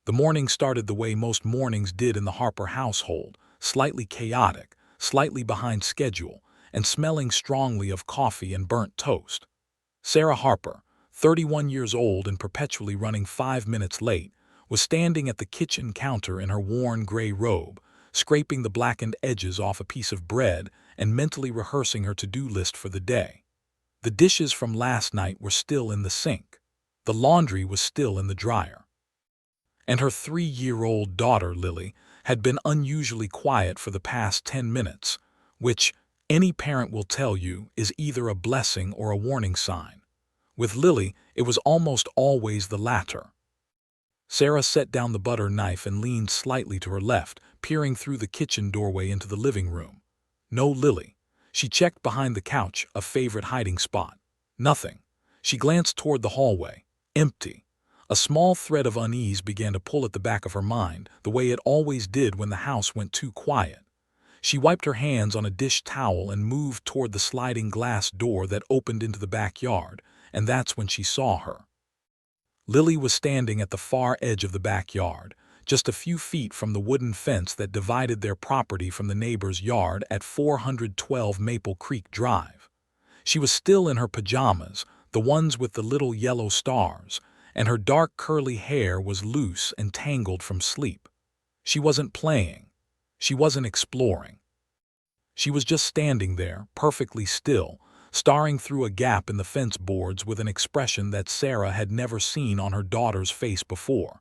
The morning started the way most mornings did in the Harper household, slightly chaotic, slightly behind schedule, and smelling strongly of coffee and burnt toast. Sarah Harper, 31 years old and perpetually running 5 minutes late, was standing at the kitchen counter in her worn gray robe, scraping the blackened edges off a piece of bread and mentally rehearsing her to-do list for the day. The dishes from last night were still in the sink. The laundry was still in the dryer. And her 3-year-old daughter, Lily, had been unusually quiet for the past 10 minutes, which, any parent will tell you, is either a blessing or a warning sign. With Lily, it was almost always the latter. Sarah set down the butter knife and leaned slightly to her left, peering through the kitchen doorway into the living room. No Lily. She checked behind the couch, a favorite hiding spot. Nothing. She glanced toward the hallway. Empty. A small thread of unease began to pull at the back of her mind, the way it always did when the house went too quiet. She wiped her hands on a dish towel and moved toward the sliding glass door that opened into the backyard, and that's when she saw her. Lily was standing at the far edge of the backyard, just a few feet from the wooden fence that divided their property from the neighbor's yard at 412 Maple Creek Drive. She was still in her pajamas, the ones with the little yellow stars, and her dark curly hair was loose and tangled from sleep. She wasn't playing. She wasn't exploring. She was just standing there, perfectly still, staring through a gap in the fence boards with an expression that Sarah had never seen on her daughter's face before.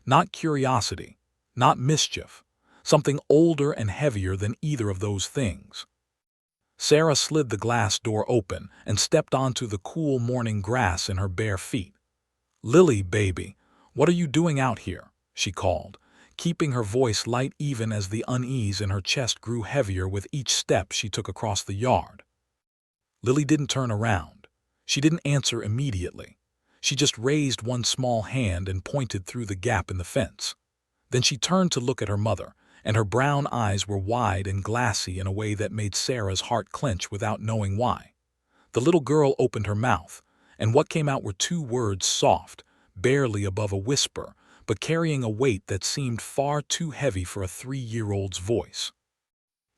Not curiosity, not mischief, something older and heavier than either of those things. Sarah slid the glass door open and stepped onto the cool morning grass in her bare feet. "Lily, baby, what are you doing out here?" she called, keeping her voice light even as the unease in her chest grew heavier with each step she took across the yard. Lily didn't turn around. She didn't answer immediately. She just raised one small hand and pointed through the gap in the fence. Then she turned to look at her mother, and her brown eyes were wide and glassy in a way that made Sarah's heart clench without knowing why. The little girl opened her mouth, and what came out were 2 words, soft, barely above a whisper, but carrying a weight that seemed far too heavy for a 3-year-old's voice.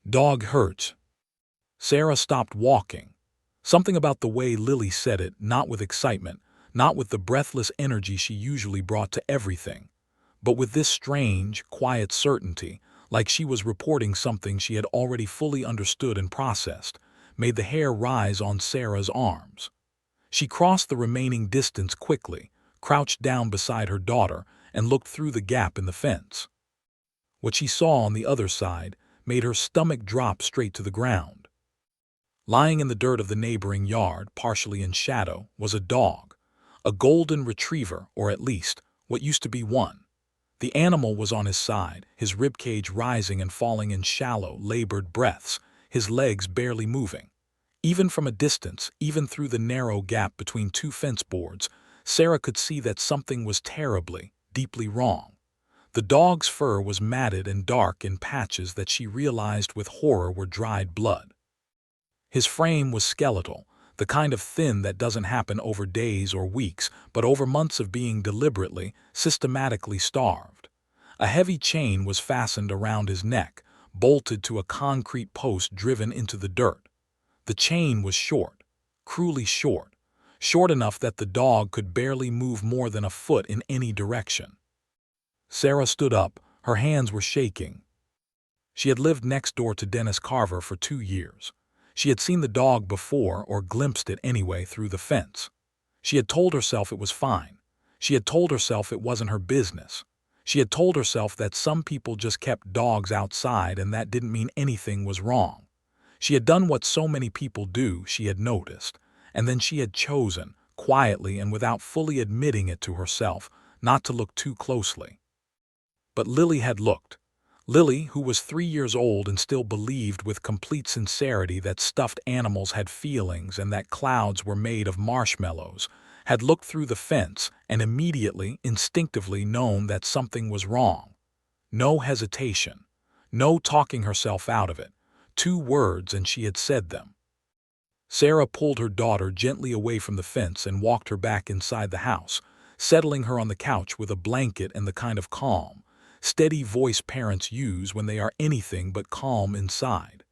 "Dog hurt." Sarah stopped walking. Something about the way Lily said it, not with excitement, not with the breathless energy she usually brought to everything, but with this strange, quiet certainty, like she was reporting something she had already fully understood and processed, made the hair rise on Sarah's arms. She crossed the remaining distance quickly, crouched down beside her daughter, and looked through the gap in the fence. What she saw on the other side made her stomach drop straight to the ground. Lying in the dirt of the neighboring yard, partially in shadow, was a dog, a golden retriever, or at least, what used to be one. The animal was on his side, his ribcage rising and falling in shallow, labored breaths, his legs barely moving. Even from a distance, even through the narrow gap between 2 fence boards, Sarah could see that something was terribly, deeply wrong. The dog's fur was matted and dark in patches that she realized with horror were dried blood. His frame was skeletal, the kind of thin that doesn't happen over days or weeks, but over months of being deliberately, systematically starved. A heavy chain was fastened around his neck, bolted to a concrete post driven into the dirt. The chain was short, cruelly short, short enough that the dog could barely move more than a foot in any direction. Sarah stood up, her hands were shaking. She had lived next door to Dennis Carver for 2 years. She had seen the dog before, or glimpsed it anyway, through the fence. She had told herself it was fine. She had told herself it wasn't her business. She had told herself that some people just kept dogs outside and that didn't mean anything was wrong. She had done what so many people do, she had noticed, and then she had chosen, quietly and without fully admitting it to herself, not to look too closely. But Lily had looked. Lily, who was 3 years old and still believed with complete sincerity that stuffed animals had feelings and that clouds were made of marshmallows, had looked through the fence and immediately, instinctively known that something was wrong. No hesitation. No talking herself out of it. 2 words and she had said them. Sarah pulled her daughter gently away from the fence and walked her back inside the house, settling her on the couch with a blanket and the kind of calm, steady voice parents use when they are anything but calm inside.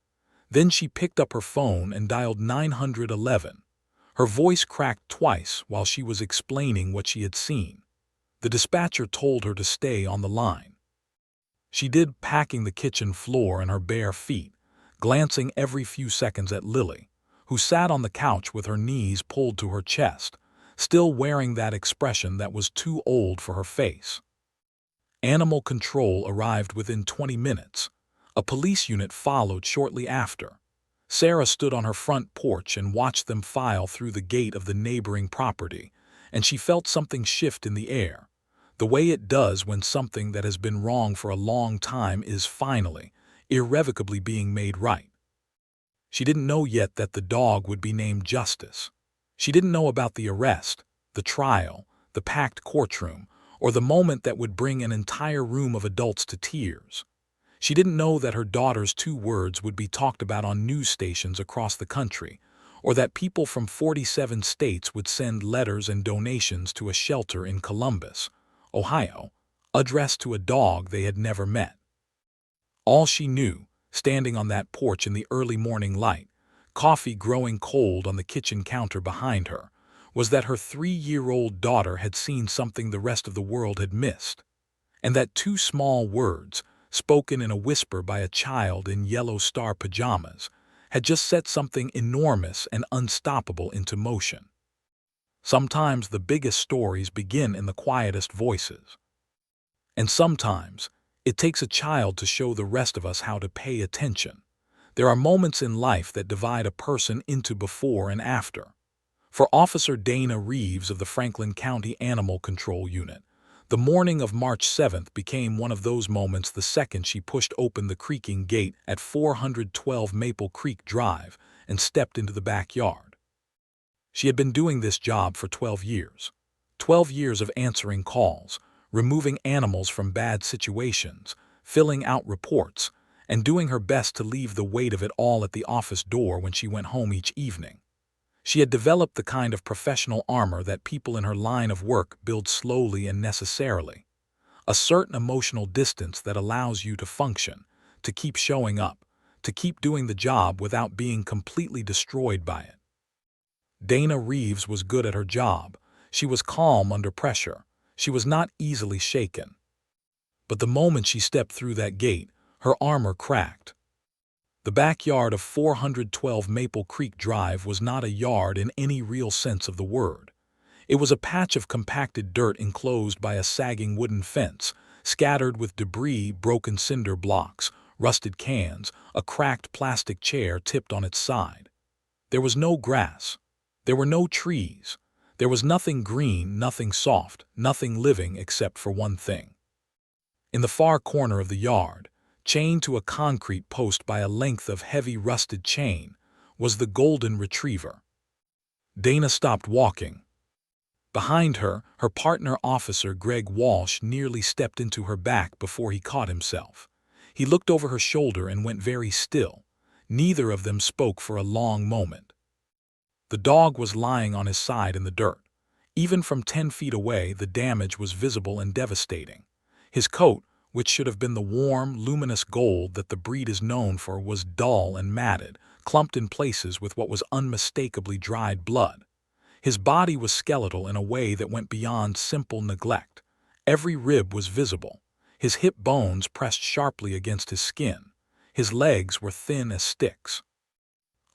Then she picked up her phone and dialed 911. Her voice cracked twice while she was explaining what she had seen. The dispatcher told her to stay on the line. She did, packing the kitchen floor in her bare feet, glancing every few seconds at Lily, who sat on the couch with her knees pulled to her chest, still wearing that expression that was too old for her face. Animal control arrived within 20 minutes. A police unit followed shortly after. Sarah stood on her front porch and watched them file through the gate of the neighboring property, and she felt something shift in the air, the way it does when something that has been wrong for a long time is finally, irrevocably being made right. She didn't know yet that the dog would be named Justice. She didn't know about the arrest, the trial, the packed courtroom, or the moment that would bring an entire room of adults to tears. She didn't know that her daughter's 2 words would be talked about on news stations across the country, or that people from 47 states would send letters and donations to a shelter in Columbus, Ohio, addressed to a dog they had never met. All she knew, standing on that porch in the early morning light, coffee growing cold on the kitchen counter behind her, was that her 3-year-old daughter had seen something the rest of the world had missed, and that 2 small words, spoken in a whisper by a child in yellow star pajamas, had just set something enormous and unstoppable into motion. Sometimes the biggest stories begin in the quietest voices. And sometimes it takes a child to show the rest of us how to pay attention. There are moments in life that divide a person into before and after. For Officer Dana Reeves of the Franklin County Animal Control Unit, the morning of March 7th became one of those moments the second she pushed open the creaking gate at 412 Maple Creek Drive and stepped into the backyard. She had been doing this job for 12 years. 12 years of answering calls, removing animals from bad situations, filling out reports, and doing her best to leave the weight of it all at the office door when she went home each evening. She had developed the kind of professional armor that people in her line of work build slowly and necessarily. A certain emotional distance that allows you to function, to keep showing up, to keep doing the job without being completely destroyed by it. Dana Reeves was good at her job. She was calm under pressure. She was not easily shaken. But the moment she stepped through that gate, her armor cracked. The backyard of 412 Maple Creek Drive was not a yard in any real sense of the word. It was a patch of compacted dirt enclosed by a sagging wooden fence, scattered with debris, broken cinder blocks, rusted cans, a cracked plastic chair tipped on its side. There was no grass. There were no trees. There was nothing green, nothing soft, nothing living except for one thing. In the far corner of the yard, chained to a concrete post by a length of heavy rusted chain, was the golden retriever. Dana stopped walking. Behind her, her partner officer Greg Walsh nearly stepped into her back before he caught himself. He looked over her shoulder and went very still. Neither of them spoke for a long moment. The dog was lying on his side in the dirt. Even from 10 feet away, the damage was visible and devastating. His coat, which should have been the warm, luminous gold that the breed is known for, was dull and matted, clumped in places with what was unmistakably dried blood. His body was skeletal in a way that went beyond simple neglect. Every rib was visible. His hip bones pressed sharply against his skin. His legs were thin as sticks.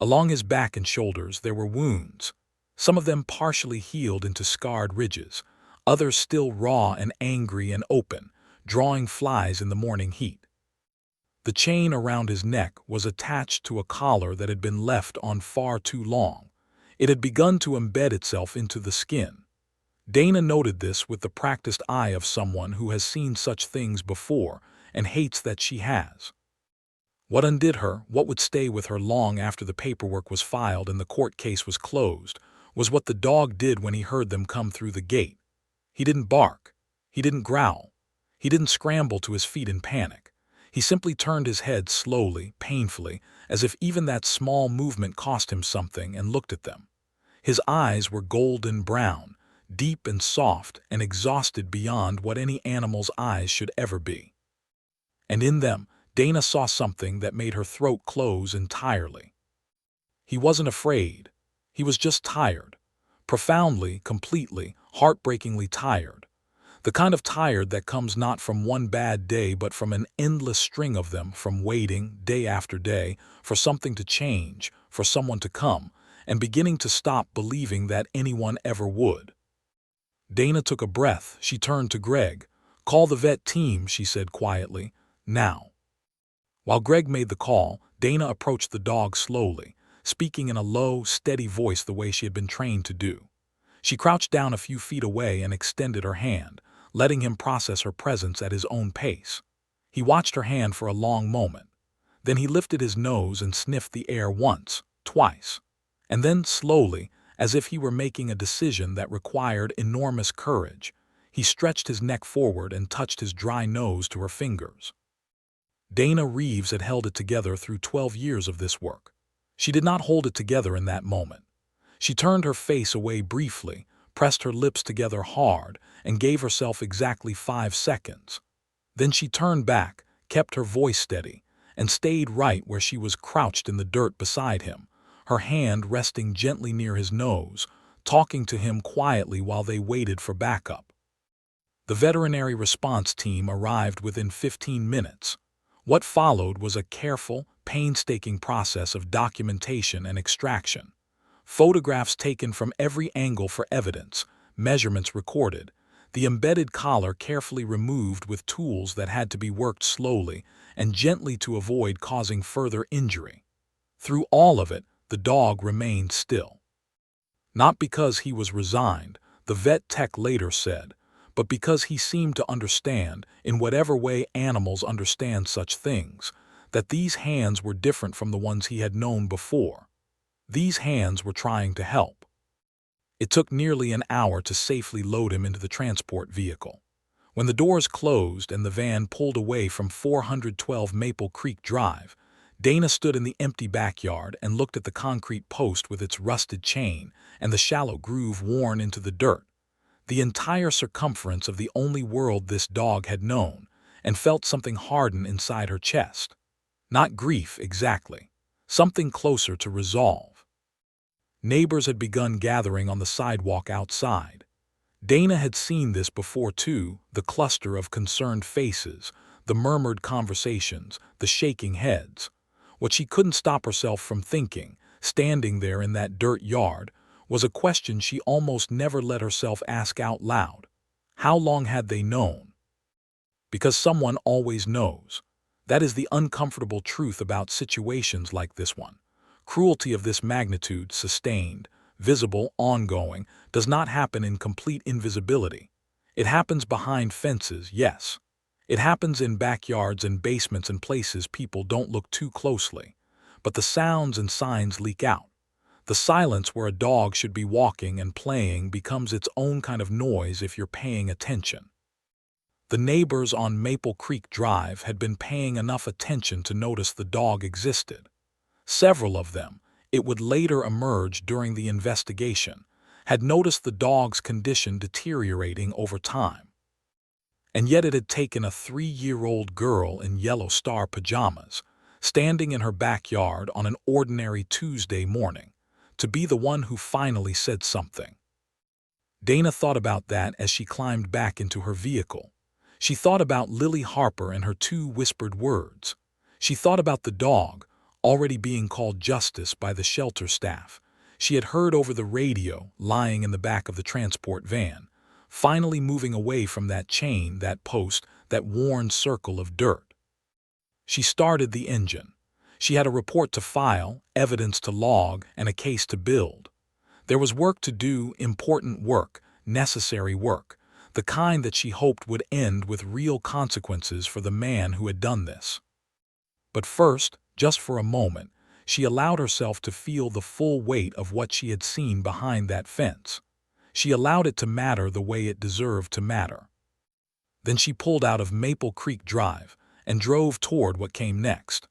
Along his back and shoulders there were wounds, some of them partially healed into scarred ridges, others still raw and angry and open, drawing flies in the morning heat. The chain around his neck was attached to a collar that had been left on far too long. It had begun to embed itself into the skin. Dana noted this with the practiced eye of someone who has seen such things before and hates that she has. What undid her, what would stay with her long after the paperwork was filed and the court case was closed, was what the dog did when he heard them come through the gate. He didn't bark. He didn't growl. He didn't scramble to his feet in panic. He simply turned his head slowly, painfully, as if even that small movement cost him something, and looked at them. His eyes were golden brown, deep and soft and exhausted beyond what any animal's eyes should ever be. And in them, Dana saw something that made her throat close entirely. He wasn't afraid. He was just tired. Profoundly, completely, heartbreakingly tired. The kind of tired that comes not from one bad day but from an endless string of them, from waiting, day after day, for something to change, for someone to come, and beginning to stop believing that anyone ever would. Dana took a breath. She turned to Greg. "Call the vet team," she said quietly. "Now." While Greg made the call, Dana approached the dog slowly, speaking in a low, steady voice the way she had been trained to do. She crouched down a few feet away and extended her hand, letting him process her presence at his own pace. He watched her hand for a long moment. Then he lifted his nose and sniffed the air once, twice. And then, slowly, as if he were making a decision that required enormous courage, he stretched his neck forward and touched his dry nose to her fingers. Dana Reeves had held it together through 12 years of this work. She did not hold it together in that moment. She turned her face away briefly, pressed her lips together hard, and gave herself exactly 5 seconds. Then she turned back, kept her voice steady, and stayed right where she was crouched in the dirt beside him, her hand resting gently near his nose, talking to him quietly while they waited for backup. The veterinary response team arrived within 15 minutes. What followed was a careful, painstaking process of documentation and extraction. Photographs taken from every angle for evidence, measurements recorded, the embedded collar carefully removed with tools that had to be worked slowly and gently to avoid causing further injury. Through all of it, the dog remained still. Not because he was resigned, the vet tech later said, but because he seemed to understand, in whatever way animals understand such things, that these hands were different from the ones he had known before. These hands were trying to help. It took nearly an hour to safely load him into the transport vehicle. When the doors closed and the van pulled away from 412 Maple Creek Drive, Dana stood in the empty backyard and looked at the concrete post with its rusted chain and the shallow groove worn into the dirt, the entire circumference of the only world this dog had known, and felt something harden inside her chest. Not grief exactly, something closer to resolve. Neighbors had begun gathering on the sidewalk outside. Dana had seen this before too, the cluster of concerned faces, the murmured conversations, the shaking heads. What she couldn't stop herself from thinking, standing there in that dirt yard, was a question she almost never let herself ask out loud. How long had they known? Because someone always knows. That is the uncomfortable truth about situations like this one. Cruelty of this magnitude, sustained, visible, ongoing, does not happen in complete invisibility. It happens behind fences, yes. It happens in backyards and basements and places people don't look too closely. But the sounds and signs leak out. The silence where a dog should be walking and playing becomes its own kind of noise if you're paying attention. The neighbors on Maple Creek Drive had been paying enough attention to notice the dog existed. Several of them, it would later emerge during the investigation, had noticed the dog's condition deteriorating over time. And yet it had taken a 3-year-old girl in yellow star pajamas, standing in her backyard on an ordinary Tuesday morning, to be the one who finally said something. Dana thought about that as she climbed back into her vehicle. She thought about Lily Harper and her 2 whispered words. She thought about the dog, already being called Justice by the shelter staff. She had heard over the radio, lying in the back of the transport van, finally moving away from that chain, that post, that worn circle of dirt. She started the engine. She had a report to file, evidence to log, and a case to build. There was work to do, important work, necessary work, the kind that she hoped would end with real consequences for the man who had done this. But first, just for a moment, she allowed herself to feel the full weight of what she had seen behind that fence. She allowed it to matter the way it deserved to matter. Then she pulled out of Maple Creek Drive and drove toward what came next.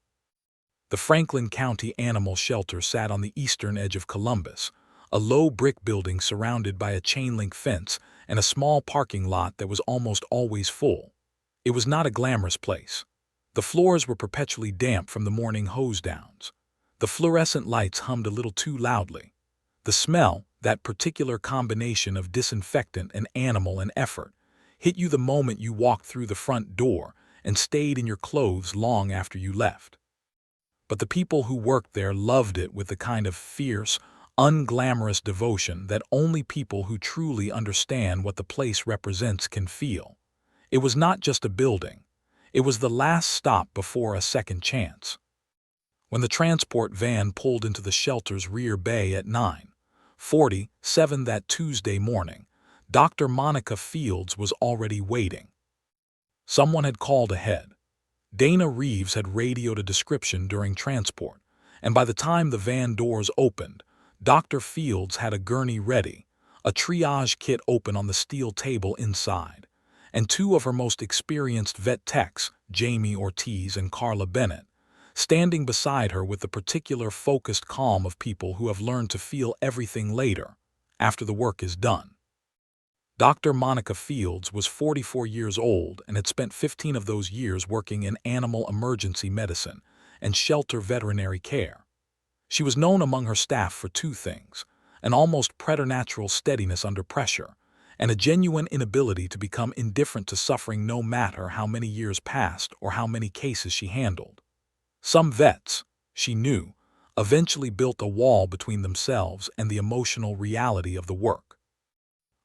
The Franklin County Animal Shelter sat on the eastern edge of Columbus, a low brick building surrounded by a chain-link fence and a small parking lot that was almost always full. It was not a glamorous place. The floors were perpetually damp from the morning hose downs. The fluorescent lights hummed a little too loudly. The smell, that particular combination of disinfectant and animal and effort, hit you the moment you walked through the front door and stayed in your clothes long after you left. But the people who worked there loved it with the kind of fierce, unglamorous devotion that only people who truly understand what the place represents can feel. It was not just a building. It was the last stop before a second chance. When the transport van pulled into the shelter's rear bay at 9:47 that Tuesday morning, Dr. Monica Fields was already waiting. Someone had called ahead. Dana Reeves had radioed a description during transport, and by the time the van doors opened, Dr. Fields had a gurney ready, a triage kit open on the steel table inside, and two of her most experienced vet techs, Jamie Ortiz and Carla Bennett, standing beside her with the particular focused calm of people who have learned to feel everything later, after the work is done. Dr. Monica Fields was 44 years old and had spent 15 of those years working in animal emergency medicine and shelter veterinary care. She was known among her staff for two things: an almost preternatural steadiness under pressure, and a genuine inability to become indifferent to suffering no matter how many years passed or how many cases she handled. Some vets, she knew, eventually built a wall between themselves and the emotional reality of the work.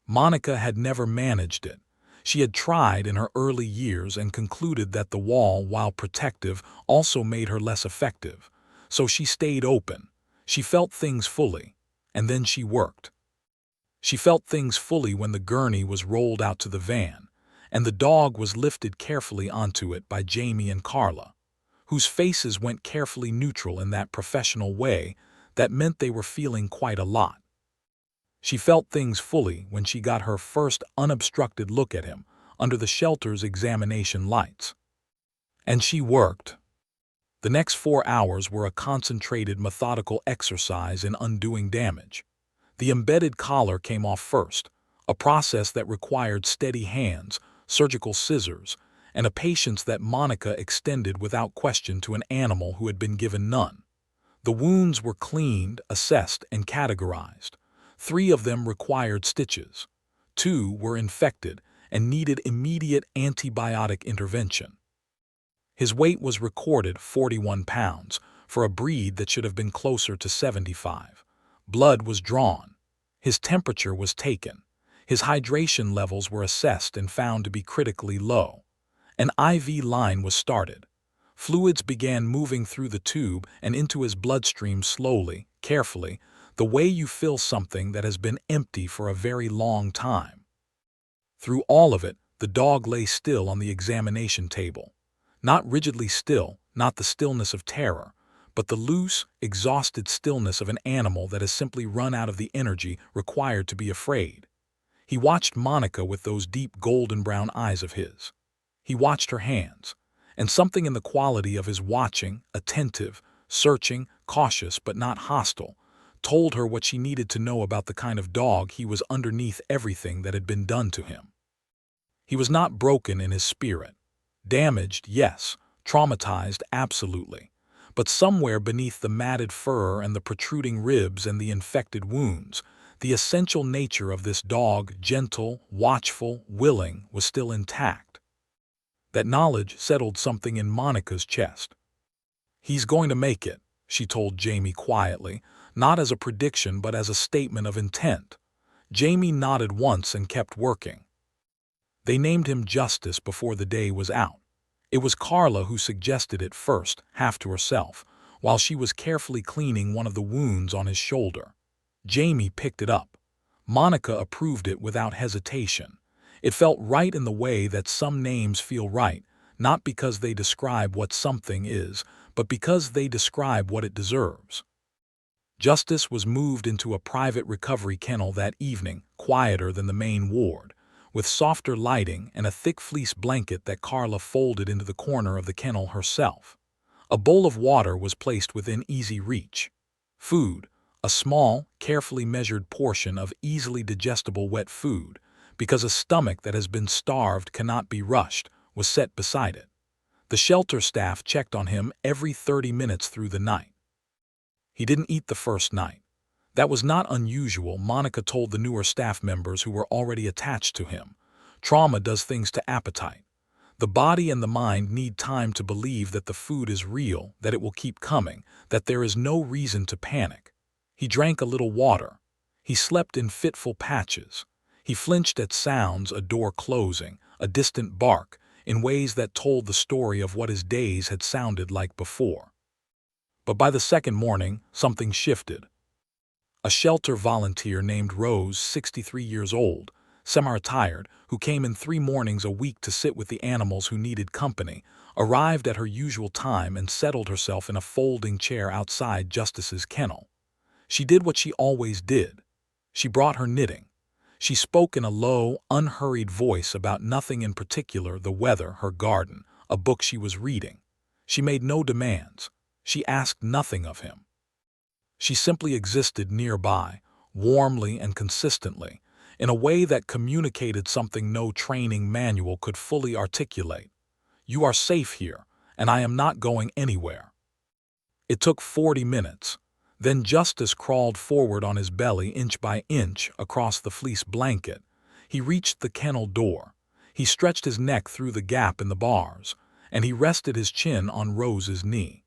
Monica had never managed it. She had tried in her early years and concluded that the wall, while protective, also made her less effective. So she stayed open. She felt things fully, and then she worked. She felt things fully when the gurney was rolled out to the van, and the dog was lifted carefully onto it by Jamie and Carla, whose faces went carefully neutral in that professional way that meant they were feeling quite a lot. She felt things fully when she got her first unobstructed look at him under the shelter's examination lights. And she worked. The next 4 hours were a concentrated, methodical exercise in undoing damage. The embedded collar came off first, a process that required steady hands, surgical scissors, and a patience that Monica extended without question to an animal who had been given none. The wounds were cleaned, assessed, and categorized. 3 of them required stitches. 2 were infected and needed immediate antibiotic intervention. His weight was recorded 41 pounds, for a breed that should have been closer to 75. Blood was drawn. His temperature was taken. His hydration levels were assessed and found to be critically low. An IV line was started. Fluids began moving through the tube and into his bloodstream slowly, carefully, the way you fill something that has been empty for a very long time. Through all of it, the dog lay still on the examination table. Not rigidly still, not the stillness of terror, but the loose, exhausted stillness of an animal that has simply run out of the energy required to be afraid. He watched Monica with those deep golden-brown eyes of his. He watched her hands, and something in the quality of his watching, attentive, searching, cautious but not hostile, told her what she needed to know about the kind of dog he was underneath everything that had been done to him. He was not broken in his spirit. Damaged, yes. Traumatized, absolutely. But somewhere beneath the matted fur and the protruding ribs and the infected wounds, the essential nature of this dog, gentle, watchful, willing, was still intact. That knowledge settled something in Monica's chest. "He's going to make it," she told Jamie quietly, not as a prediction but as a statement of intent. Jamie nodded once and kept working. They named him Justice before the day was out. It was Carla who suggested it first, half to herself, while she was carefully cleaning one of the wounds on his shoulder. Jamie picked it up. Monica approved it without hesitation. It felt right in the way that some names feel right, not because they describe what something is, but because they describe what it deserves. Justice was moved into a private recovery kennel that evening, quieter than the main ward, with softer lighting and a thick fleece blanket that Carla folded into the corner of the kennel herself. A bowl of water was placed within easy reach. Food, a small, carefully measured portion of easily digestible wet food, because a stomach that has been starved cannot be rushed, was set beside it. The shelter staff checked on him every 30 minutes through the night. He didn't eat the first night. That was not unusual, Monica told the newer staff members who were already attached to him. Trauma does things to appetite. The body and the mind need time to believe that the food is real, that it will keep coming, that there is no reason to panic. He drank a little water. He slept in fitful patches. He flinched at sounds, a door closing, a distant bark, in ways that told the story of what his days had sounded like before. But by the second morning, something shifted. A shelter volunteer named Rose, 63 years old, semi-retired, who came in 3 mornings a week to sit with the animals who needed company, arrived at her usual time and settled herself in a folding chair outside Justice's kennel. She did what she always did. She brought her knitting. She spoke in a low, unhurried voice about nothing in particular, the weather, her garden, a book she was reading. She made no demands. She asked nothing of him. She simply existed nearby, warmly and consistently, in a way that communicated something no training manual could fully articulate. You are safe here, and I am not going anywhere. It took 40 minutes. Then Justice crawled forward on his belly inch by inch across the fleece blanket. He reached the kennel door. He stretched his neck through the gap in the bars, and he rested his chin on Rose's knee.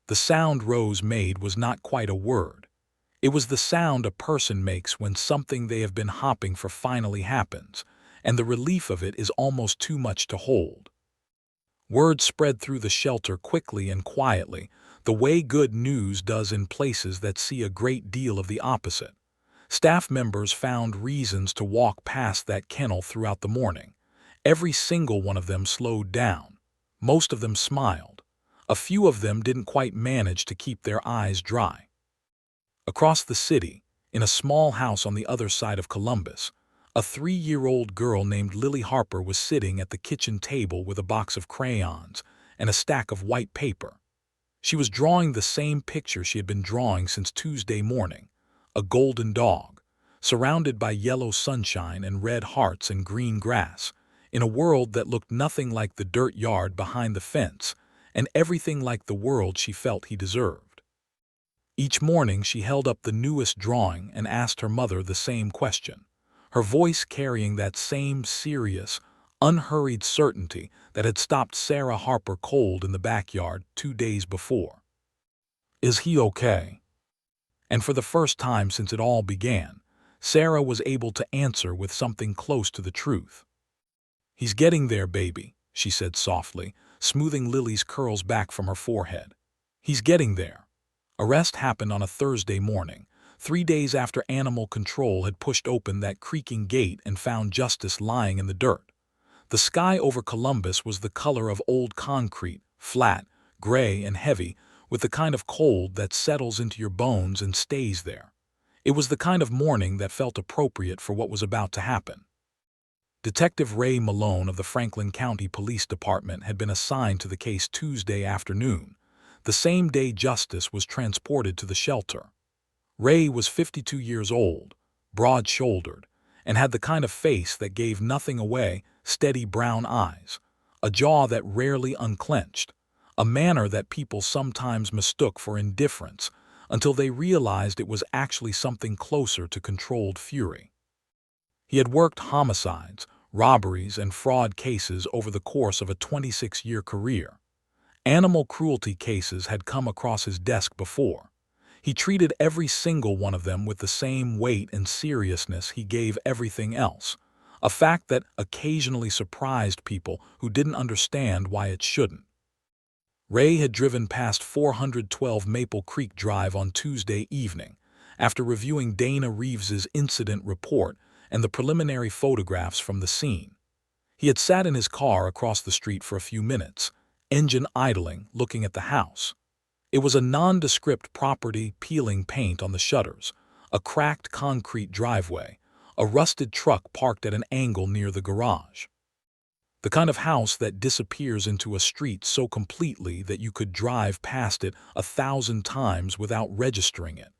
The sound Rose made was not quite a word. It was the sound a person makes when something they have been hopping for finally happens, and the relief of it is almost too much to hold. Word spread through the shelter quickly and quietly, the way good news does in places that see a great deal of the opposite. Staff members found reasons to walk past that kennel throughout the morning. Every single one of them slowed down. Most of them smiled. A few of them didn't quite manage to keep their eyes dry. Across the city, in a small house on the other side of Columbus, a 3-year-old girl named Lily Harper was sitting at the kitchen table with a box of crayons and a stack of white paper. She was drawing the same picture she had been drawing since Tuesday morning, a golden dog, surrounded by yellow sunshine and red hearts and green grass, in a world that looked nothing like the dirt yard behind the fence and everything like the world she felt he deserved. Each morning she held up the newest drawing and asked her mother the same question, her voice carrying that same serious, unhurried certainty that had stopped Sarah Harper cold in the backyard 2 days before. Is he okay? And for the first time since it all began, Sarah was able to answer with something close to the truth. He's getting there, baby, she said softly, smoothing Lily's curls back from her forehead. He's getting there. Arrest happened on a Thursday morning, 3 days after Animal Control had pushed open that creaking gate and found Justice lying in the dirt. The sky over Columbus was the color of old concrete, flat, gray, and heavy, with the kind of cold that settles into your bones and stays there. It was the kind of morning that felt appropriate for what was about to happen. Detective Ray Malone of the Franklin County Police Department had been assigned to the case Tuesday afternoon, the same day Justice was transported to the shelter. Ray was 52 years old, broad-shouldered, and had the kind of face that gave nothing away, steady brown eyes, a jaw that rarely unclenched, a manner that people sometimes mistook for indifference until they realized it was actually something closer to controlled fury. He had worked homicides, robberies, and fraud cases over the course of a 26-year career. Animal cruelty cases had come across his desk before. He treated every single one of them with the same weight and seriousness he gave everything else, a fact that occasionally surprised people who didn't understand why it shouldn't. Ray had driven past 412 Maple Creek Drive on Tuesday evening, after reviewing Dana Reeves's incident report and the preliminary photographs from the scene. He had sat in his car across the street for a few minutes, engine idling, looking at the house. It was a nondescript property, peeling paint on the shutters, a cracked concrete driveway, a rusted truck parked at an angle near the garage. The kind of house that disappears into a street so completely that you could drive past it 1,000 times without registering it.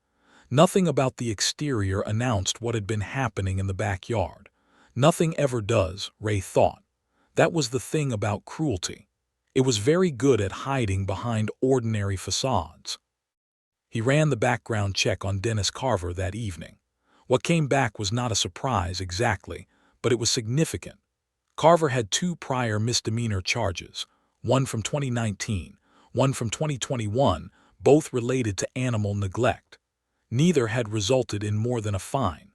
Nothing about the exterior announced what had been happening in the backyard. Nothing ever does, Ray thought. That was the thing about cruelty. It was very good at hiding behind ordinary facades. He ran the background check on Dennis Carver that evening. What came back was not a surprise exactly, but it was significant. Carver had 2 prior misdemeanor charges, one from 2019, one from 2021, both related to animal neglect. Neither had resulted in more than a fine.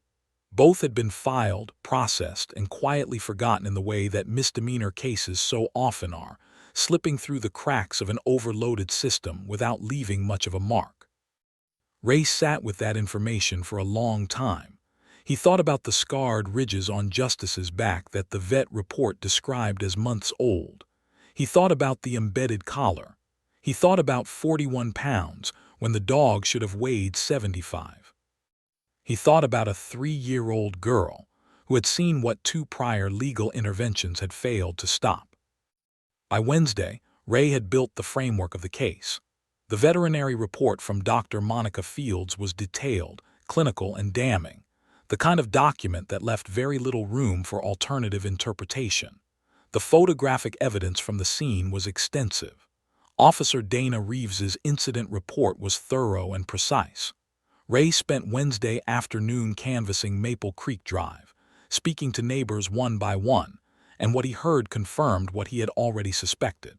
Both had been filed, processed, and quietly forgotten in the way that misdemeanor cases so often are, slipping through the cracks of an overloaded system without leaving much of a mark. Ray sat with that information for a long time. He thought about the scarred ridges on Justice's back that the vet report described as months old. He thought about the embedded collar. He thought about 41 pounds when the dog should have weighed 75. He thought about a 3-year-old girl who had seen what 2 prior legal interventions had failed to stop. By Wednesday, Ray had built the framework of the case. The veterinary report from Dr. Monica Fields was detailed, clinical, and damning, the kind of document that left very little room for alternative interpretation. The photographic evidence from the scene was extensive. Officer Dana Reeves's incident report was thorough and precise. Ray spent Wednesday afternoon canvassing Maple Creek Drive, speaking to neighbors one by one, and what he heard confirmed what he had already suspected.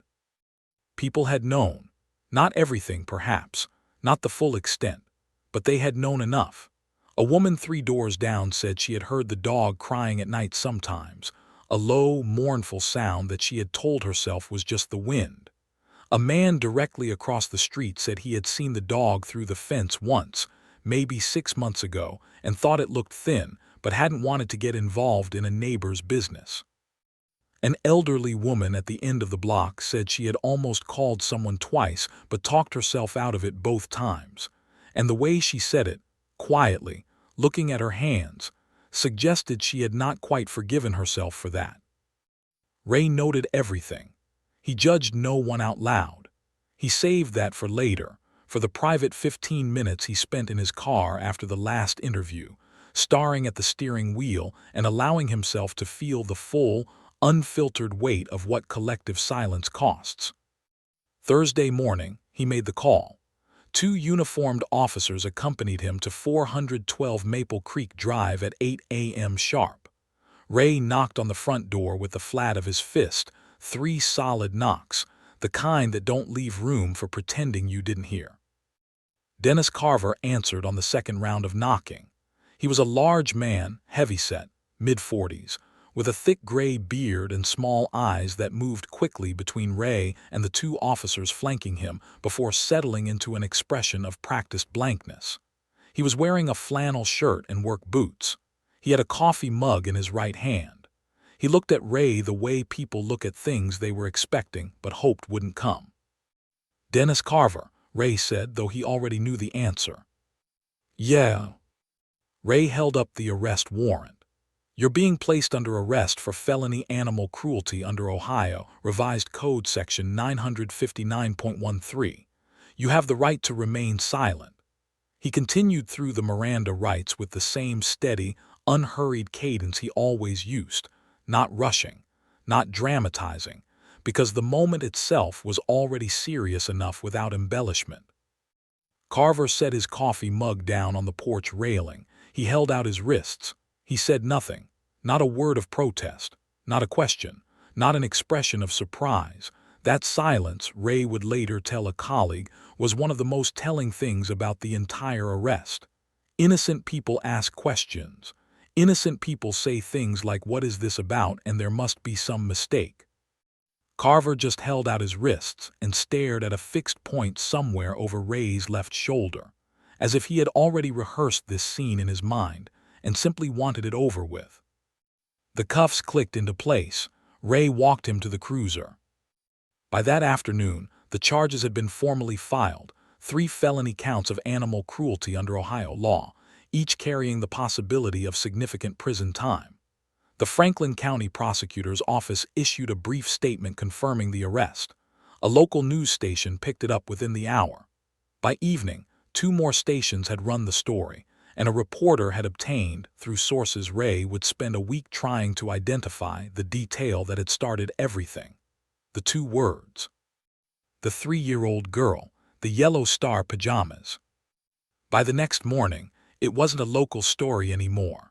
People had known. Not everything, perhaps, not the full extent, but they had known enough. A woman 3 doors down said she had heard the dog crying at night sometimes, a low, mournful sound that she had told herself was just the wind. A man directly across the street said he had seen the dog through the fence once, maybe 6 months ago, and thought it looked thin, but hadn't wanted to get involved in a neighbor's business. An elderly woman at the end of the block said she had almost called someone twice but talked herself out of it both times, and the way she said it, quietly, looking at her hands, suggested she had not quite forgiven herself for that. Ray noted everything. He judged no one out loud. He saved that for later, for the private 15 minutes he spent in his car after the last interview, staring at the steering wheel and allowing himself to feel the full, unfiltered weight of what collective silence costs. Thursday morning, he made the call. 2 uniformed officers accompanied him to 412 Maple Creek Drive at 8 a.m. sharp. Ray knocked on the front door with the flat of his fist, 3 solid knocks, the kind that don't leave room for pretending you didn't hear. Dennis Carver answered on the second round of knocking. He was a large man, heavyset, mid-40s, with a thick gray beard and small eyes that moved quickly between Ray and the 2 officers flanking him before settling into an expression of practiced blankness. He was wearing a flannel shirt and work boots. He had a coffee mug in his right hand. He looked at Ray the way people look at things they were expecting but hoped wouldn't come. "Dennis Carver," Ray said, though he already knew the answer. "Yeah." Ray held up the arrest warrant. "You're being placed under arrest for felony animal cruelty under Ohio Revised Code Section 959.13. You have the right to remain silent." He continued through the Miranda rights with the same steady, unhurried cadence he always used, not rushing, not dramatizing, because the moment itself was already serious enough without embellishment. Carver set his coffee mug down on the porch railing. He held out his wrists. He said nothing, not a word of protest, not a question, not an expression of surprise. That silence, Ray would later tell a colleague, was one of the most telling things about the entire arrest. Innocent people ask questions. Innocent people say things like, "What is this about?" and "There must be some mistake." Carver just held out his wrists and stared at a fixed point somewhere over Ray's left shoulder, as if he had already rehearsed this scene in his mind and simply wanted it over with. The cuffs clicked into place. Ray walked him to the cruiser. By that afternoon, the charges had been formally filed, 3 felony counts of animal cruelty under Ohio law, each carrying the possibility of significant prison time. The Franklin County Prosecutor's Office issued a brief statement confirming the arrest. A local news station picked it up within the hour. By evening, 2 more stations had run the story, and a reporter had obtained, through sources Ray would spend a week trying to identify the detail that had started everything. The 2 words. The 3-year-old girl, the yellow star pajamas. By the next morning, it wasn't a local story anymore.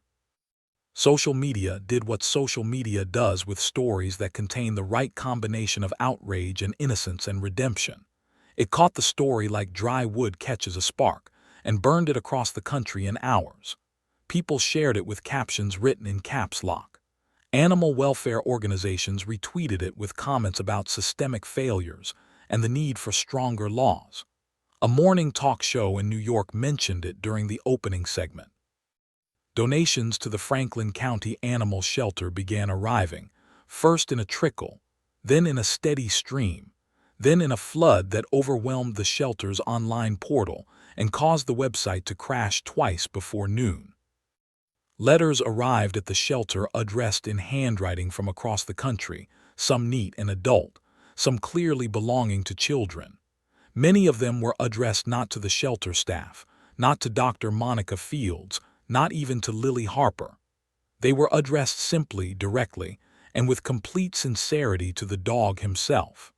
Social media did what social media does with stories that contain the right combination of outrage and innocence and redemption. It caught the story like dry wood catches a spark, and burned it across the country in hours. People shared it with captions written in caps lock. Animal welfare organizations retweeted it with comments about systemic failures and the need for stronger laws. A morning talk show in New York mentioned it during the opening segment. Donations to the Franklin County Animal Shelter began arriving, first in a trickle, then in a steady stream, then in a flood that overwhelmed the shelter's online portal and caused the website to crash twice before noon. Letters arrived at the shelter addressed in handwriting from across the country, some neat and adult, some clearly belonging to children. Many of them were addressed not to the shelter staff, not to Dr. Monica Fields, not even to Lily Harper. They were addressed simply, directly, and with complete sincerity to the dog himself.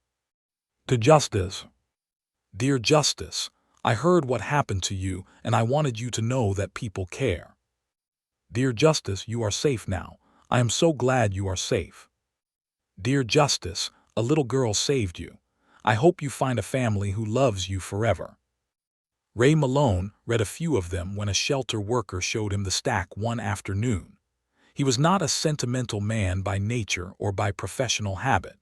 To Justice. Dear Justice, I heard what happened to you, and I wanted you to know that people care. Dear Justice, you are safe now. I am so glad you are safe. Dear Justice, a little girl saved you. I hope you find a family who loves you forever. Ray Malone read a few of them when a shelter worker showed him the stack one afternoon. He was not a sentimental man by nature or by professional habit,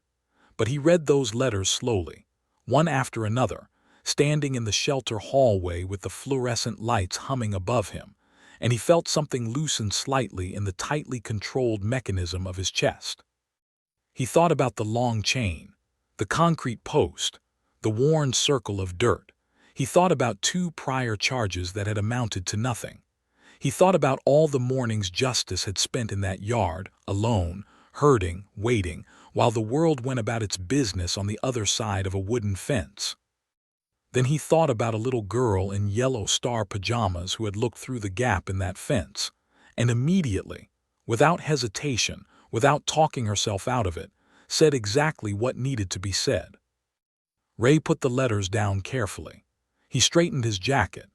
but he read those letters slowly, one after another, standing in the shelter hallway with the fluorescent lights humming above him, and he felt something loosen slightly in the tightly controlled mechanism of his chest. He thought about the long chain, the concrete post, the worn circle of dirt. He thought about 2 prior charges that had amounted to nothing. He thought about all the mornings Justice had spent in that yard, alone, herding, waiting, while the world went about its business on the other side of a wooden fence. Then he thought about a little girl in yellow star pajamas who had looked through the gap in that fence, and immediately, without hesitation, without talking herself out of it, said exactly what needed to be said. Ray put the letters down carefully. He straightened his jacket.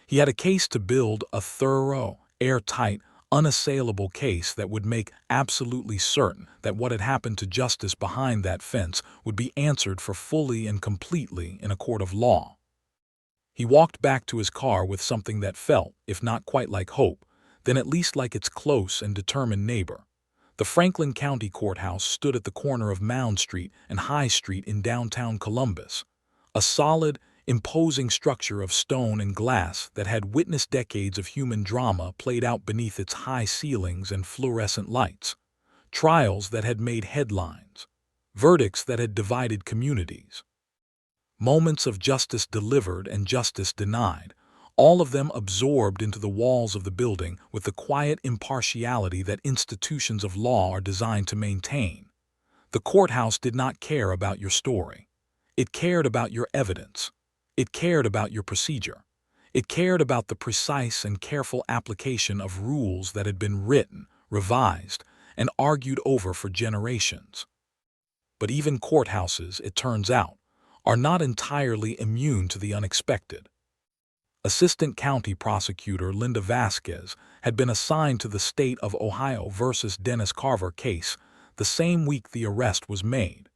He had a case to build, a thorough, airtight, unassailable case that would make absolutely certain that what had happened to Justice behind that fence would be answered for fully and completely in a court of law. He walked back to his car with something that felt, if not quite like hope, then at least like its close and determined neighbor. The Franklin County Courthouse stood at the corner of Mound Street and High Street in downtown Columbus, a solid, imposing structure of stone and glass that had witnessed decades of human drama played out beneath its high ceilings and fluorescent lights, trials that had made headlines, verdicts that had divided communities, moments of justice delivered and justice denied, all of them absorbed into the walls of the building with the quiet impartiality that institutions of law are designed to maintain. The courthouse did not care about your story. It cared about your evidence. It cared about your procedure. It cared about the precise and careful application of rules that had been written, revised, and argued over for generations. But even courthouses, it turns out, are not entirely immune to the unexpected. Assistant County Prosecutor Linda Vasquez had been assigned to the State of Ohio versus Dennis Carver case the same week the arrest was made.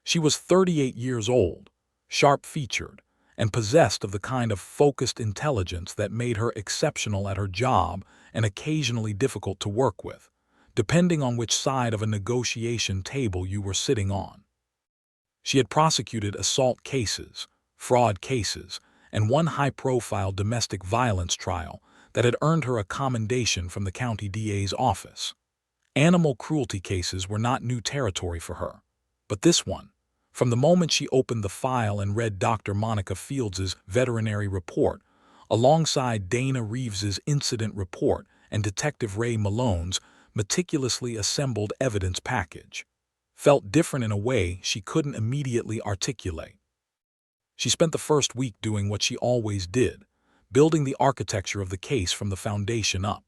She was 38 years old, sharp-featured, and possessed of the kind of focused intelligence that made her exceptional at her job and occasionally difficult to work with, depending on which side of a negotiation table you were sitting on. She had prosecuted assault cases, fraud cases, and one high-profile domestic violence trial that had earned her a commendation from the county DA's office. Animal cruelty cases were not new territory for her, but this one, from the moment she opened the file and read Dr. Monica Fields' veterinary report, alongside Dana Reeves's incident report and Detective Ray Malone's meticulously assembled evidence package, felt different in a way she couldn't immediately articulate. She spent the first week doing what she always did, building the architecture of the case from the foundation up.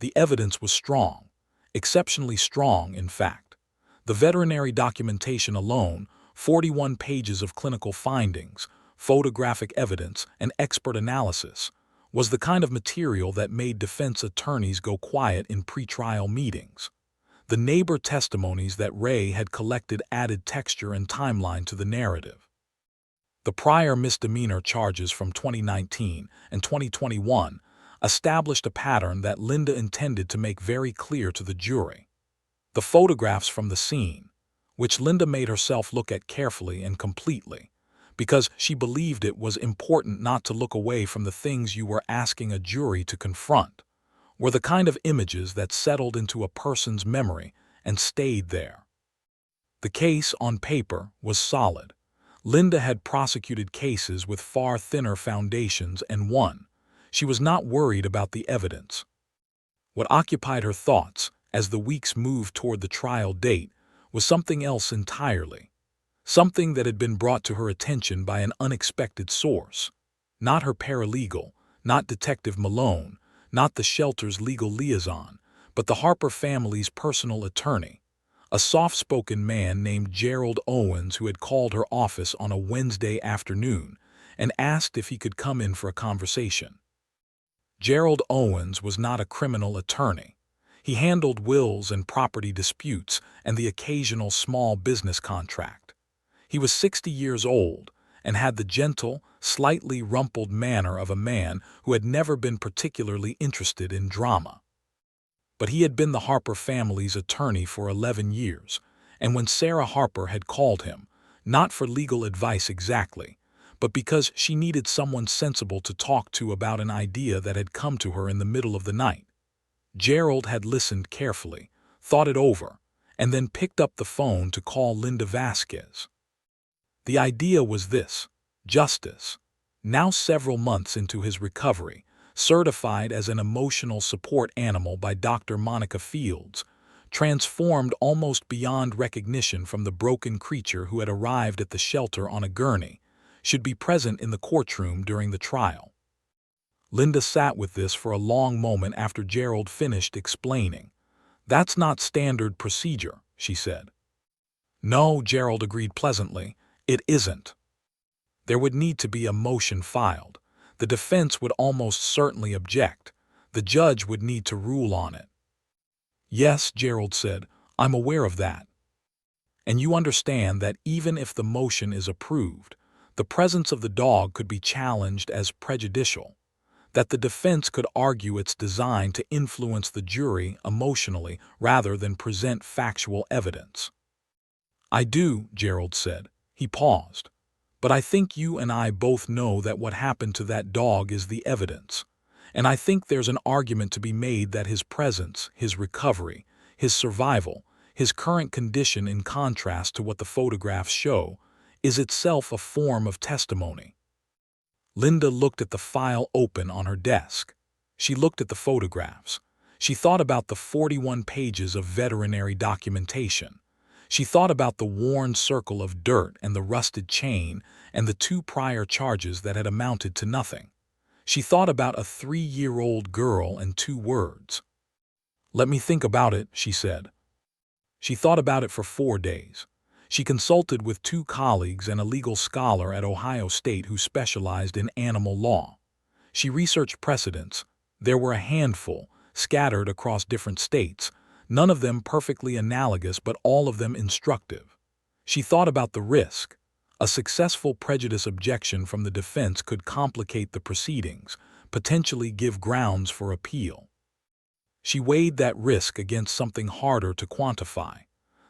The evidence was strong, exceptionally strong, in fact. The veterinary documentation alone, 41 pages of clinical findings, photographic evidence, and expert analysis, was the kind of material that made defense attorneys go quiet in pretrial meetings. The neighbor testimonies that Ray had collected added texture and timeline to the narrative. The prior misdemeanor charges from 2019 and 2021 established a pattern that Linda intended to make very clear to the jury. The photographs from the scene, which Linda made herself look at carefully and completely, because she believed it was important not to look away from the things you were asking a jury to confront, were the kind of images that settled into a person's memory and stayed there. The case, on paper, was solid. Linda had prosecuted cases with far thinner foundations and won. She was not worried about the evidence. What occupied her thoughts, as the weeks moved toward the trial date, was something else entirely. Something that had been brought to her attention by an unexpected source. Not her paralegal, not Detective Malone, not the shelter's legal liaison, but the Harper family's personal attorney, a soft-spoken man named Gerald Owens who had called her office on a Wednesday afternoon and asked if he could come in for a conversation. Gerald Owens was not a criminal attorney. He handled wills and property disputes and the occasional small business contract. He was 60 years old and had the gentle, slightly rumpled manner of a man who had never been particularly interested in drama. But he had been the Harper family's attorney for 11 years, and when Sarah Harper had called him, not for legal advice exactly, but because she needed someone sensible to talk to about an idea that had come to her in the middle of the night, Gerald had listened carefully, thought it over, and then picked up the phone to call Linda Vasquez. The idea was this: Justice, now several months into his recovery, certified as an emotional support animal by Dr. Monica Fields, transformed almost beyond recognition from the broken creature who had arrived at the shelter on a gurney, should be present in the courtroom during the trial. Linda sat with this for a long moment after Gerald finished explaining. "That's not standard procedure," she said. "No," Gerald agreed pleasantly, "it isn't. There would need to be a motion filed. The defense would almost certainly object. The judge would need to rule on it." "Yes," Gerald said, "I'm aware of that. And you understand that even if the motion is approved, the presence of the dog could be challenged as prejudicial, that the defense could argue it's designed to influence the jury emotionally rather than present factual evidence." "I do," Gerald said. He paused. "But I think you and I both know that what happened to that dog is the evidence. And I think there's an argument to be made that his presence, his recovery, his survival, his current condition in contrast to what the photographs show, is itself a form of testimony." Linda looked at the file open on her desk. She looked at the photographs. She thought about the 41 pages of veterinary documentation. She thought about the worn circle of dirt and the rusted chain and the 2 prior charges that had amounted to nothing. She thought about a 3-year-old girl and 2 words. "Let me think about it," she said. She thought about it for 4 days. She consulted with 2 colleagues and a legal scholar at Ohio State who specialized in animal law. She researched precedents. There were a handful, scattered across different states, none of them perfectly analogous but all of them instructive. She thought about the risk. A successful prejudice objection from the defense could complicate the proceedings, potentially give grounds for appeal. She weighed that risk against something harder to quantify: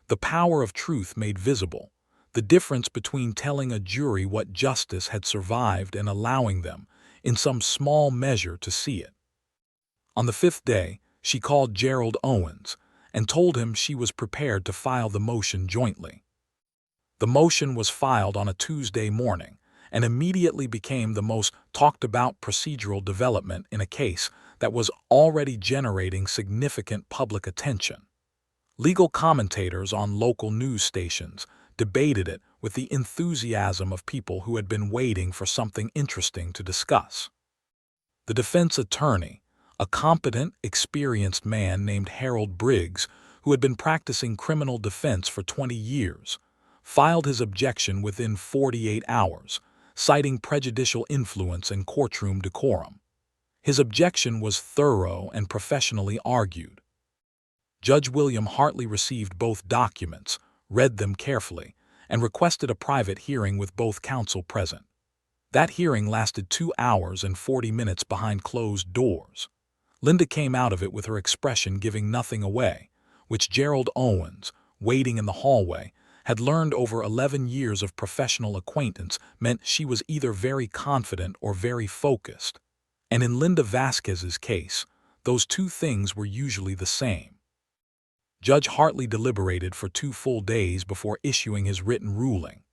the power of truth made visible, the difference between telling a jury what justice had survived and allowing them, in some small measure, to see it. On the 5th day, she called Gerald Owens and told him she was prepared to file the motion jointly. The motion was filed on a Tuesday morning and immediately became the most talked-about procedural development in a case that was already generating significant public attention. Legal commentators on local news stations debated it with the enthusiasm of people who had been waiting for something interesting to discuss. The defense attorney, a competent, experienced man named Harold Briggs, who had been practicing criminal defense for 20 years, filed his objection within 48 hours, citing prejudicial influence and courtroom decorum. His objection was thorough and professionally argued. Judge William Hartley received both documents, read them carefully, and requested a private hearing with both counsel present. That hearing lasted 2 hours and 40 minutes behind closed doors. Linda came out of it with her expression giving nothing away, which Gerald Owens, waiting in the hallway, had learned over 11 years of professional acquaintance meant she was either very confident or very focused. And in Linda Vasquez's case, those two things were usually the same. Judge Hartley deliberated for 2 full days before issuing his written ruling.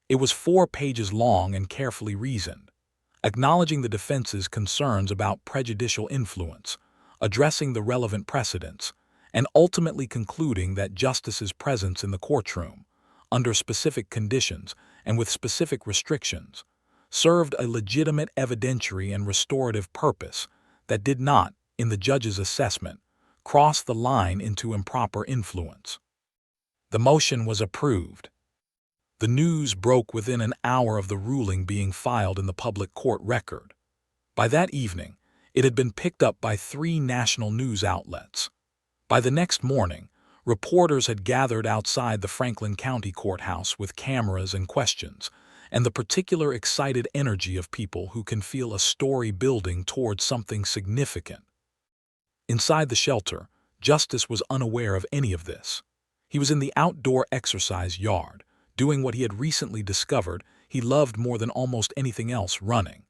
It was 4 pages long and carefully reasoned, acknowledging the defense's concerns about prejudicial influence, addressing the relevant precedents, and ultimately concluding that justice's presence in the courtroom, under specific conditions and with specific restrictions, served a legitimate evidentiary and restorative purpose that did not, in the judge's assessment, cross the line into improper influence. The motion was approved. The news broke within an hour of the ruling being filed in the public court record. By that evening, it had been picked up by 3 national news outlets. By the next morning, reporters had gathered outside the Franklin County Courthouse with cameras and questions, and the particular excited energy of people who can feel a story building towards something significant. Inside the shelter, Justice was unaware of any of this. He was in the outdoor exercise yard, doing what he had recently discovered he loved more than almost anything else: running.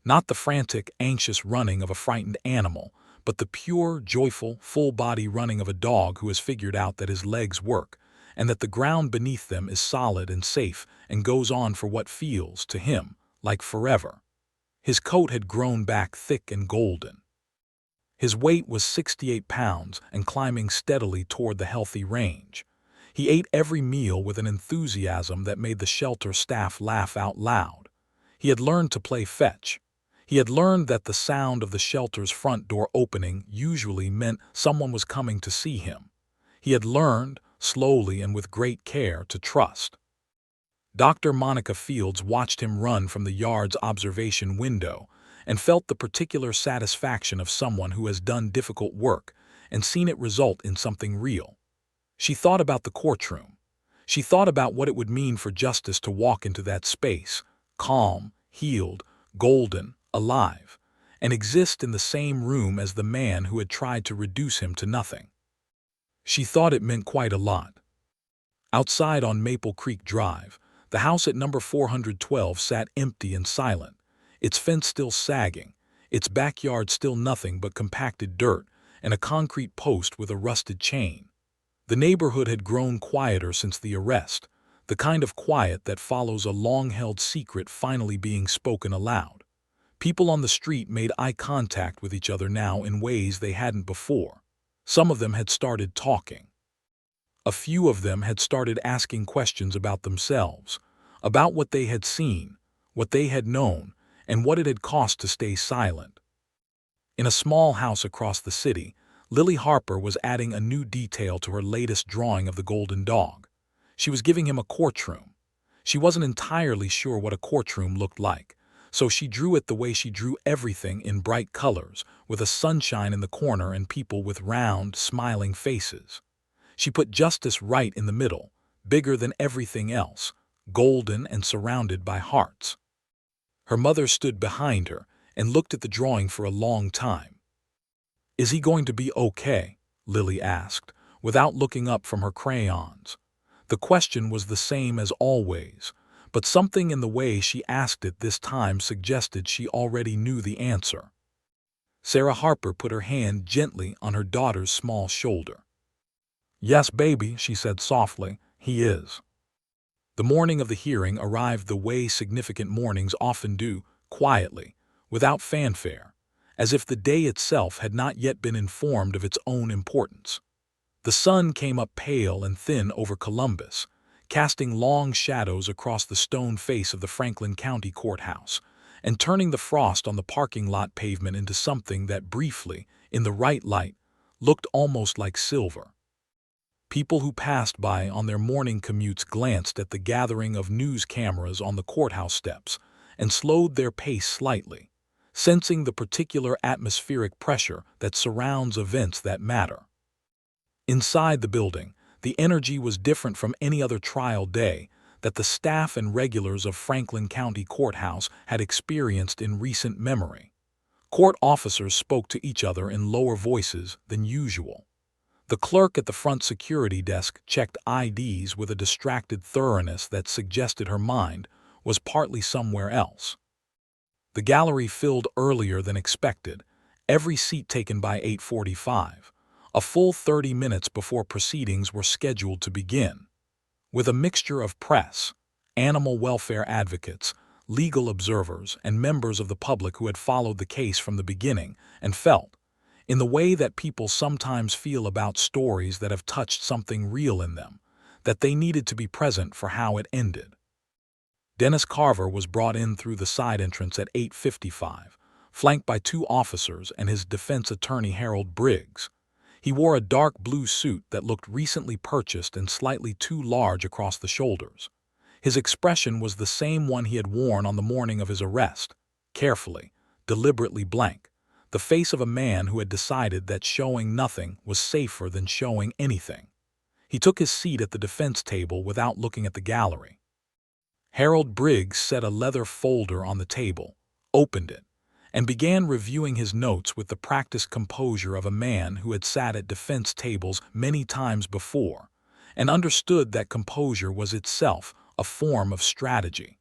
Not the frantic, anxious running of a frightened animal, but the pure, joyful, full-body running of a dog who has figured out that his legs work, and that the ground beneath them is solid and safe and goes on for what feels, to him, like forever. His coat had grown back thick and golden. His weight was 68 pounds and climbing steadily toward the healthy range. He ate every meal with an enthusiasm that made the shelter staff laugh out loud. He had learned to play fetch. He had learned that the sound of the shelter's front door opening usually meant someone was coming to see him. He had learned, slowly and with great care, to trust. Dr. Monica Fields watched him run from the yard's observation window and felt the particular satisfaction of someone who has done difficult work and seen it result in something real. She thought about the courtroom. She thought about what it would mean for Justice to walk into that space, calm, healed, golden, alive, and exist in the same room as the man who had tried to reduce him to nothing. She thought it meant quite a lot. Outside on Maple Creek Drive, the house at number 412 sat empty and silent, its fence still sagging, its backyard still nothing but compacted dirt and a concrete post with a rusted chain. The neighborhood had grown quieter since the arrest, the kind of quiet that follows a long-held secret finally being spoken aloud. People on the street made eye contact with each other now in ways they hadn't before. Some of them had started talking. A few of them had started asking questions about themselves, about what they had seen, what they had known, and what it had cost to stay silent. In a small house across the city, Lily Harper was adding a new detail to her latest drawing of the golden dog. She was giving him a courtroom. She wasn't entirely sure what a courtroom looked like, so she drew it the way she drew everything, in bright colors, with a sunshine in the corner and people with round, smiling faces. She put Justice right in the middle, bigger than everything else, golden and surrounded by hearts. Her mother stood behind her and looked at the drawing for a long time. "Is he going to be okay?" Lily asked, without looking up from her crayons. The question was the same as always, but something in the way she asked it this time suggested she already knew the answer. Sarah Harper put her hand gently on her daughter's small shoulder. "Yes, baby," she said softly, "he is." The morning of the hearing arrived the way significant mornings often do, quietly, without fanfare, as if the day itself had not yet been informed of its own importance. The sun came up pale and thin over Columbus, casting long shadows across the stone face of the Franklin County Courthouse, and turning the frost on the parking lot pavement into something that briefly, in the right light, looked almost like silver. People who passed by on their morning commutes glanced at the gathering of news cameras on the courthouse steps and slowed their pace slightly, sensing the particular atmospheric pressure that surrounds events that matter. Inside the building, the energy was different from any other trial day that the staff and regulars of Franklin County Courthouse had experienced in recent memory. Court officers spoke to each other in lower voices than usual. The clerk at the front security desk checked IDs with a distracted thoroughness that suggested her mind was partly somewhere else. The gallery filled earlier than expected, every seat taken by 8:45, a full 30 minutes before proceedings were scheduled to begin. With a mixture of press, animal welfare advocates, legal observers, and members of the public who had followed the case from the beginning and felt, in the way that people sometimes feel about stories that have touched something real in them, that they needed to be present for how it ended. Dennis Carver was brought in through the side entrance at 8:55, flanked by two officers and his defense attorney Harold Briggs. He wore a dark blue suit that looked recently purchased and slightly too large across the shoulders. His expression was the same one he had worn on the morning of his arrest, carefully, deliberately blank, the face of a man who had decided that showing nothing was safer than showing anything. He took his seat at the defense table without looking at the gallery. Harold Briggs set a leather folder on the table, opened it, and began reviewing his notes with the practiced composure of a man who had sat at defense tables many times before and understood that composure was itself a form of strategy.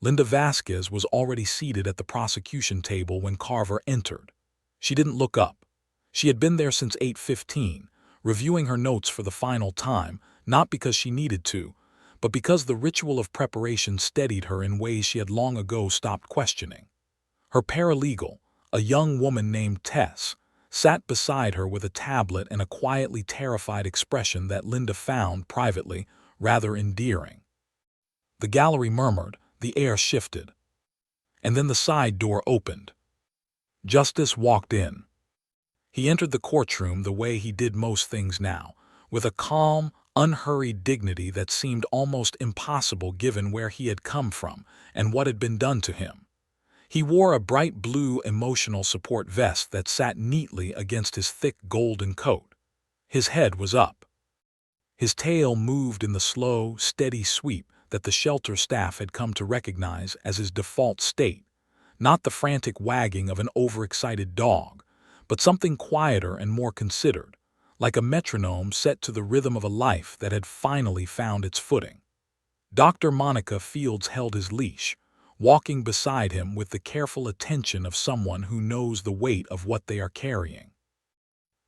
Linda Vasquez was already seated at the prosecution table when Carver entered. She didn't look up. She had been there since 8:15, reviewing her notes for the final time, not because she needed to, but because the ritual of preparation steadied her in ways she had long ago stopped questioning. Her paralegal, a young woman named Tess, sat beside her with a tablet and a quietly terrified expression that Linda found, privately, rather endearing. The gallery murmured, the air shifted. And then the side door opened. Justice walked in. He entered the courtroom the way he did most things now, with a calm, unhurried dignity that seemed almost impossible given where he had come from and what had been done to him. He wore a bright blue emotional support vest that sat neatly against his thick golden coat. His head was up. His tail moved in the slow, steady sweep that the shelter staff had come to recognize as his default state, not the frantic wagging of an overexcited dog, but something quieter and more considered, like a metronome set to the rhythm of a life that had finally found its footing. Dr. Monica Fields held his leash, walking beside him with the careful attention of someone who knows the weight of what they are carrying.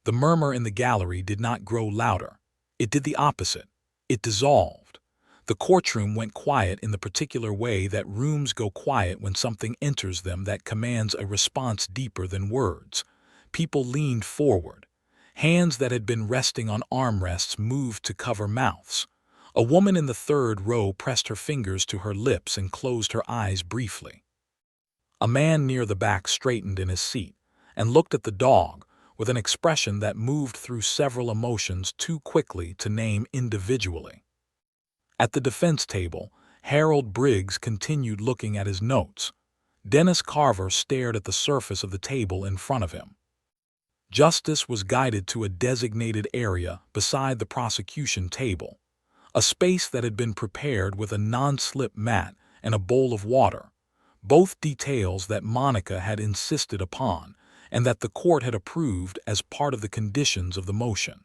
The murmur in the gallery did not grow louder. It did the opposite. It dissolved. The courtroom went quiet in the particular way that rooms go quiet when something enters them that commands a response deeper than words. People leaned forward. Hands that had been resting on armrests moved to cover mouths. A woman in the third row pressed her fingers to her lips and closed her eyes briefly. A man near the back straightened in his seat and looked at the dog with an expression that moved through several emotions too quickly to name individually. At the defense table, Harold Briggs continued looking at his notes. Dennis Carver stared at the surface of the table in front of him. Justice was guided to a designated area beside the prosecution table, a space that had been prepared with a non-slip mat and a bowl of water, both details that Monica had insisted upon and that the court had approved as part of the conditions of the motion.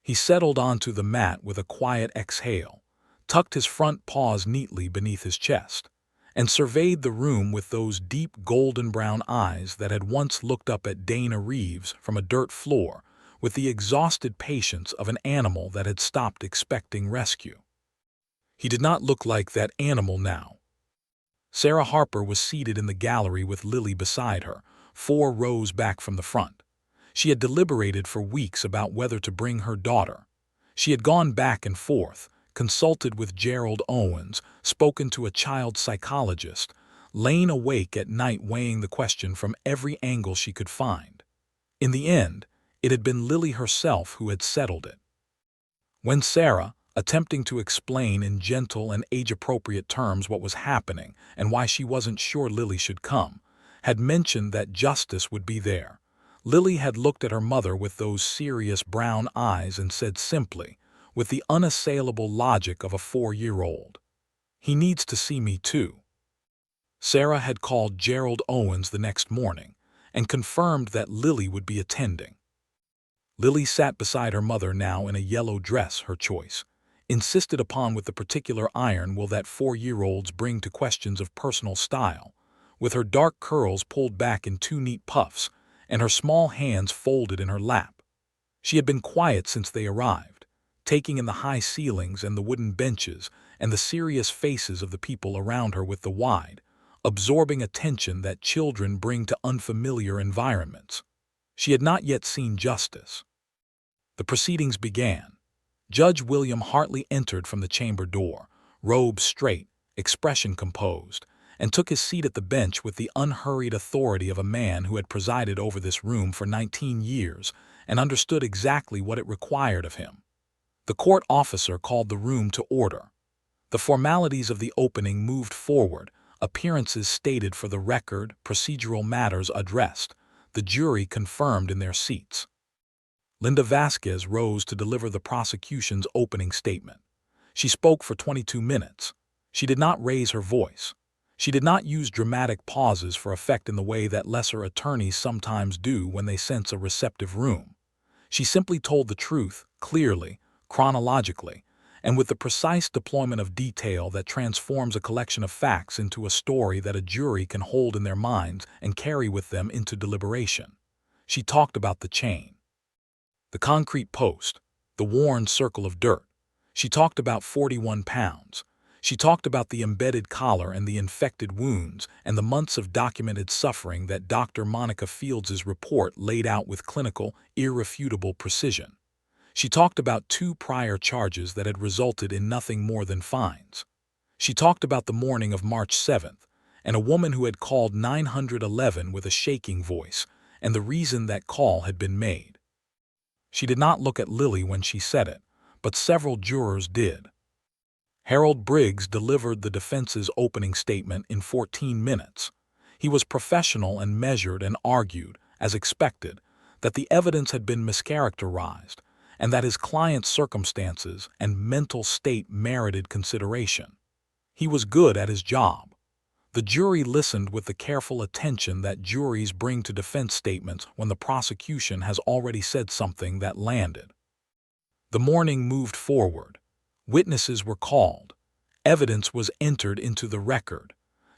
He settled onto the mat with a quiet exhale, tucked his front paws neatly beneath his chest, and surveyed the room with those deep golden-brown eyes that had once looked up at Dana Reeves from a dirt floor with the exhausted patience of an animal that had stopped expecting rescue. He did not look like that animal now. Sarah Harper was seated in the gallery with Lily beside her, 4 rows back from the front. She had deliberated for weeks about whether to bring her daughter. She had gone back and forth, consulted with Gerald Owens, spoken to a child psychologist, laying awake at night weighing the question from every angle she could find. In the end, it had been Lily herself who had settled it. When Sarah, attempting to explain in gentle and age-appropriate terms what was happening and why she wasn't sure Lily should come, had mentioned that justice would be there, Lily had looked at her mother with those serious brown eyes and said simply, with the unassailable logic of a 4-year-old, "He needs to see me too." Sarah had called Gerald Owens the next morning and confirmed that Lily would be attending. Lily sat beside her mother now in a yellow dress, her choice, insisted upon with the particular iron will that 4-year-olds bring to questions of personal style, with her dark curls pulled back in 2 neat puffs and her small hands folded in her lap. She had been quiet since they arrived, taking in the high ceilings and the wooden benches and the serious faces of the people around her with the wide, absorbing attention that children bring to unfamiliar environments. She had not yet seen justice. The proceedings began. Judge William Hartley entered from the chamber door, robe straight, expression composed, and took his seat at the bench with the unhurried authority of a man who had presided over this room for 19 years and understood exactly what it required of him. The court officer called the room to order. The formalities of the opening moved forward, appearances stated for the record, procedural matters addressed, the jury confirmed in their seats. Linda Vasquez rose to deliver the prosecution's opening statement. She spoke for 22 minutes. She did not raise her voice. She did not use dramatic pauses for effect in the way that lesser attorneys sometimes do when they sense a receptive room. She simply told the truth, clearly, chronologically, and with the precise deployment of detail that transforms a collection of facts into a story that a jury can hold in their minds and carry with them into deliberation. She talked about the chain, the concrete post, the worn circle of dirt. She talked about 41 pounds. She talked about the embedded collar and the infected wounds and the months of documented suffering that Dr. Monica Fields's report laid out with clinical, irrefutable precision. She talked about 2 prior charges that had resulted in nothing more than fines. She talked about the morning of March 7th, and a woman who had called 911 with a shaking voice, and the reason that call had been made. She did not look at Lily when she said it, but several jurors did. Harold Briggs delivered the defense's opening statement in 14 minutes. He was professional and measured and argued, as expected, that the evidence had been mischaracterized, and that his client's circumstances and mental state merited consideration. He was good at his job. The jury listened with the careful attention that juries bring to defense statements when the prosecution has already said something that landed. The morning moved forward. Witnesses were called. Evidence was entered into the record.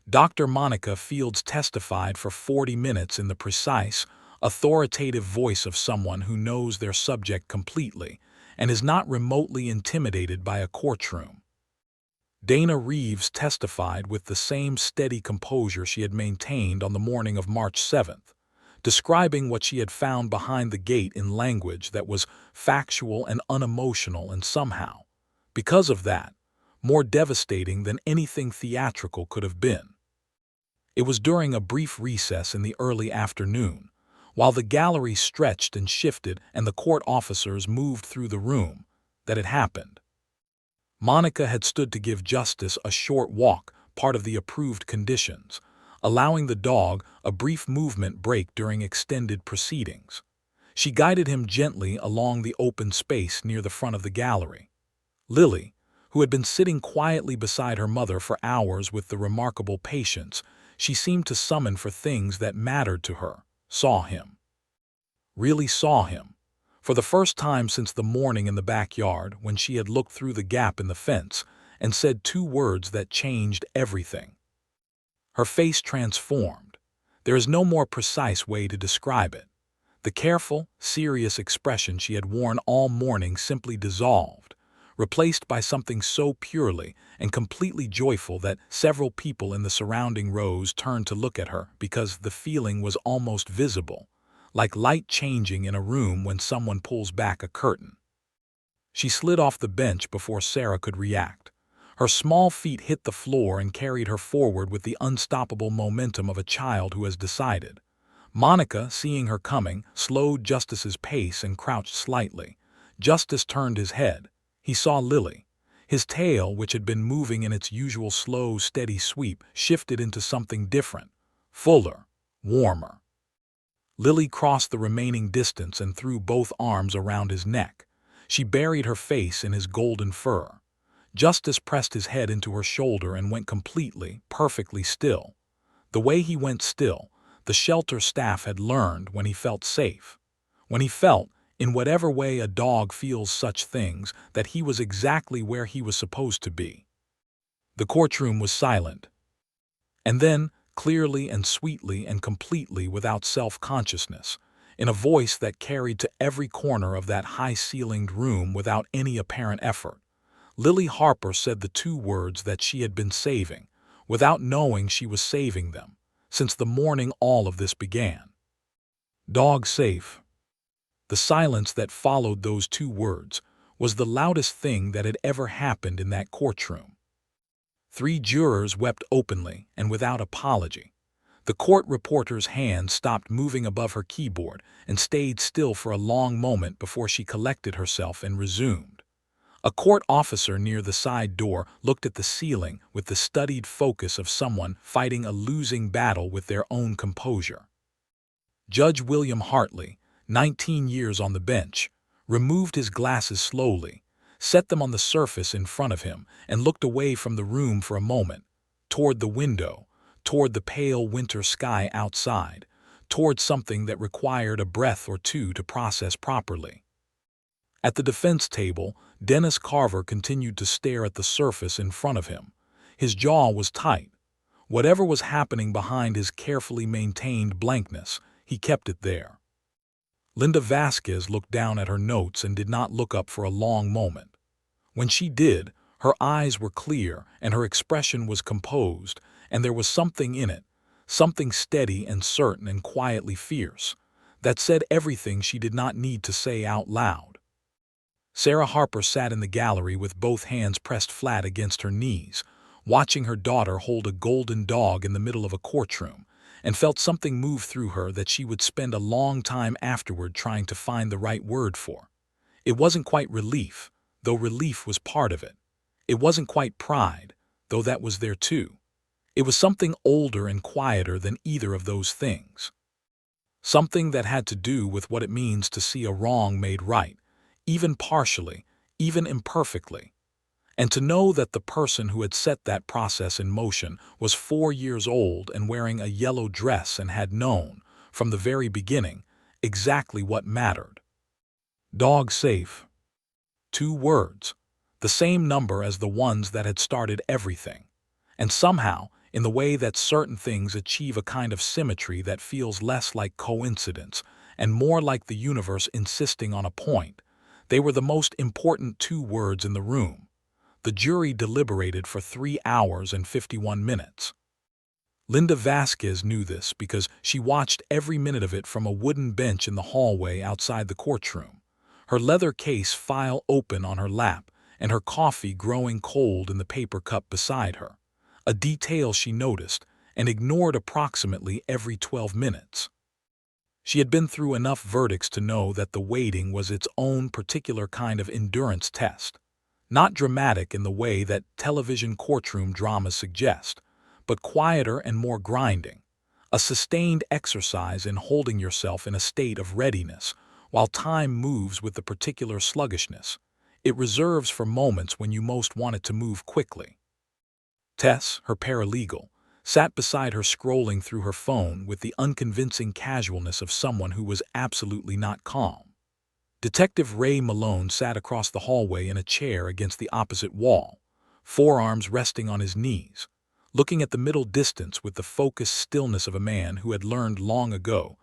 Dr. Monica Fields testified for 40 minutes in the precise, authoritative voice of someone who knows their subject completely and is not remotely intimidated by a courtroom. Dana Reeves testified with the same steady composure she had maintained on the morning of March 7th, describing what she had found behind the gate in language that was factual and unemotional and somehow, because of that, more devastating than anything theatrical could have been. It was during a brief recess in the early afternoon, while the gallery stretched and shifted and the court officers moved through the room, that it happened. Monica had stood to give Justice a short walk, part of the approved conditions, allowing the dog a brief movement break during extended proceedings. She guided him gently along the open space near the front of the gallery. Lily, who had been sitting quietly beside her mother for hours with the remarkable patience she seemed to summon for things that mattered to her, saw him. Really saw him. For the first time since the morning in the backyard when she had looked through the gap in the fence and said 2 words that changed everything. Her face transformed. There is no more precise way to describe it. The careful, serious expression she had worn all morning simply dissolved, replaced by something so purely and completely joyful that several people in the surrounding rows turned to look at her because the feeling was almost visible, like light changing in a room when someone pulls back a curtain. She slid off the bench before Sarah could react. Her small feet hit the floor and carried her forward with the unstoppable momentum of a child who has decided. Monica, seeing her coming, slowed Justice's pace and crouched slightly. Justice turned his head. He saw Lily. His tail, which had been moving in its usual slow, steady sweep, shifted into something different, fuller, warmer. Lily crossed the remaining distance and threw both arms around his neck. She buried her face in his golden fur. Justice pressed his head into her shoulder and went completely, perfectly still. The way he went still, the shelter staff had learned when he felt safe. When he felt, in whatever way a dog feels such things, that he was exactly where he was supposed to be. The courtroom was silent. And then, clearly and sweetly and completely without self-consciousness, in a voice that carried to every corner of that high-ceilinged room without any apparent effort, Lily Harper said the two words that she had been saving, without knowing she was saving them, since the morning all of this began. Dog safe. The silence that followed those two words was the loudest thing that had ever happened in that courtroom. 3 jurors wept openly and without apology. The court reporter's hand stopped moving above her keyboard and stayed still for a long moment before she collected herself and resumed. A court officer near the side door looked at the ceiling with the studied focus of someone fighting a losing battle with their own composure. Judge William Hartley, 19 years on the bench, removed his glasses slowly, set them on the surface in front of him, and looked away from the room for a moment, toward the window, toward the pale winter sky outside, toward something that required a breath or two to process properly. At the defense table, Dennis Carver continued to stare at the surface in front of him. His jaw was tight. Whatever was happening behind his carefully maintained blankness, he kept it there. Linda Vasquez looked down at her notes and did not look up for a long moment. When she did, her eyes were clear and her expression was composed, and there was something in it, something steady and certain and quietly fierce, that said everything she did not need to say out loud. Sarah Harper sat in the gallery with both hands pressed flat against her knees, watching her daughter hold a golden dog in the middle of a courtroom, and felt something move through her that she would spend a long time afterward trying to find the right word for. It wasn't quite relief, though relief was part of it. It wasn't quite pride, though that was there too. It was something older and quieter than either of those things. Something that had to do with what it means to see a wrong made right, even partially, even imperfectly. And to know that the person who had set that process in motion was 4 years old and wearing a yellow dress and had known, from the very beginning, exactly what mattered. Dog safe. 2 words, the same number as the ones that had started everything. And somehow, in the way that certain things achieve a kind of symmetry that feels less like coincidence and more like the universe insisting on a point, they were the most important 2 words in the room. The jury deliberated for 3 hours and 51 minutes. Linda Vasquez knew this because she watched every minute of it from a wooden bench in the hallway outside the courtroom, her leather case file open on her lap and her coffee growing cold in the paper cup beside her, a detail she noticed and ignored approximately every 12 minutes. She had been through enough verdicts to know that the waiting was its own particular kind of endurance test. Not dramatic in the way that television courtroom dramas suggest, but quieter and more grinding, a sustained exercise in holding yourself in a state of readiness while time moves with the particular sluggishness it reserves for moments when you most want it to move quickly. Tess, her paralegal, sat beside her scrolling through her phone with the unconvincing casualness of someone who was absolutely not calm. Detective Ray Malone sat across the hallway in a chair against the opposite wall, forearms resting on his knees, looking at the middle distance with the focused stillness of a man who had learned long ago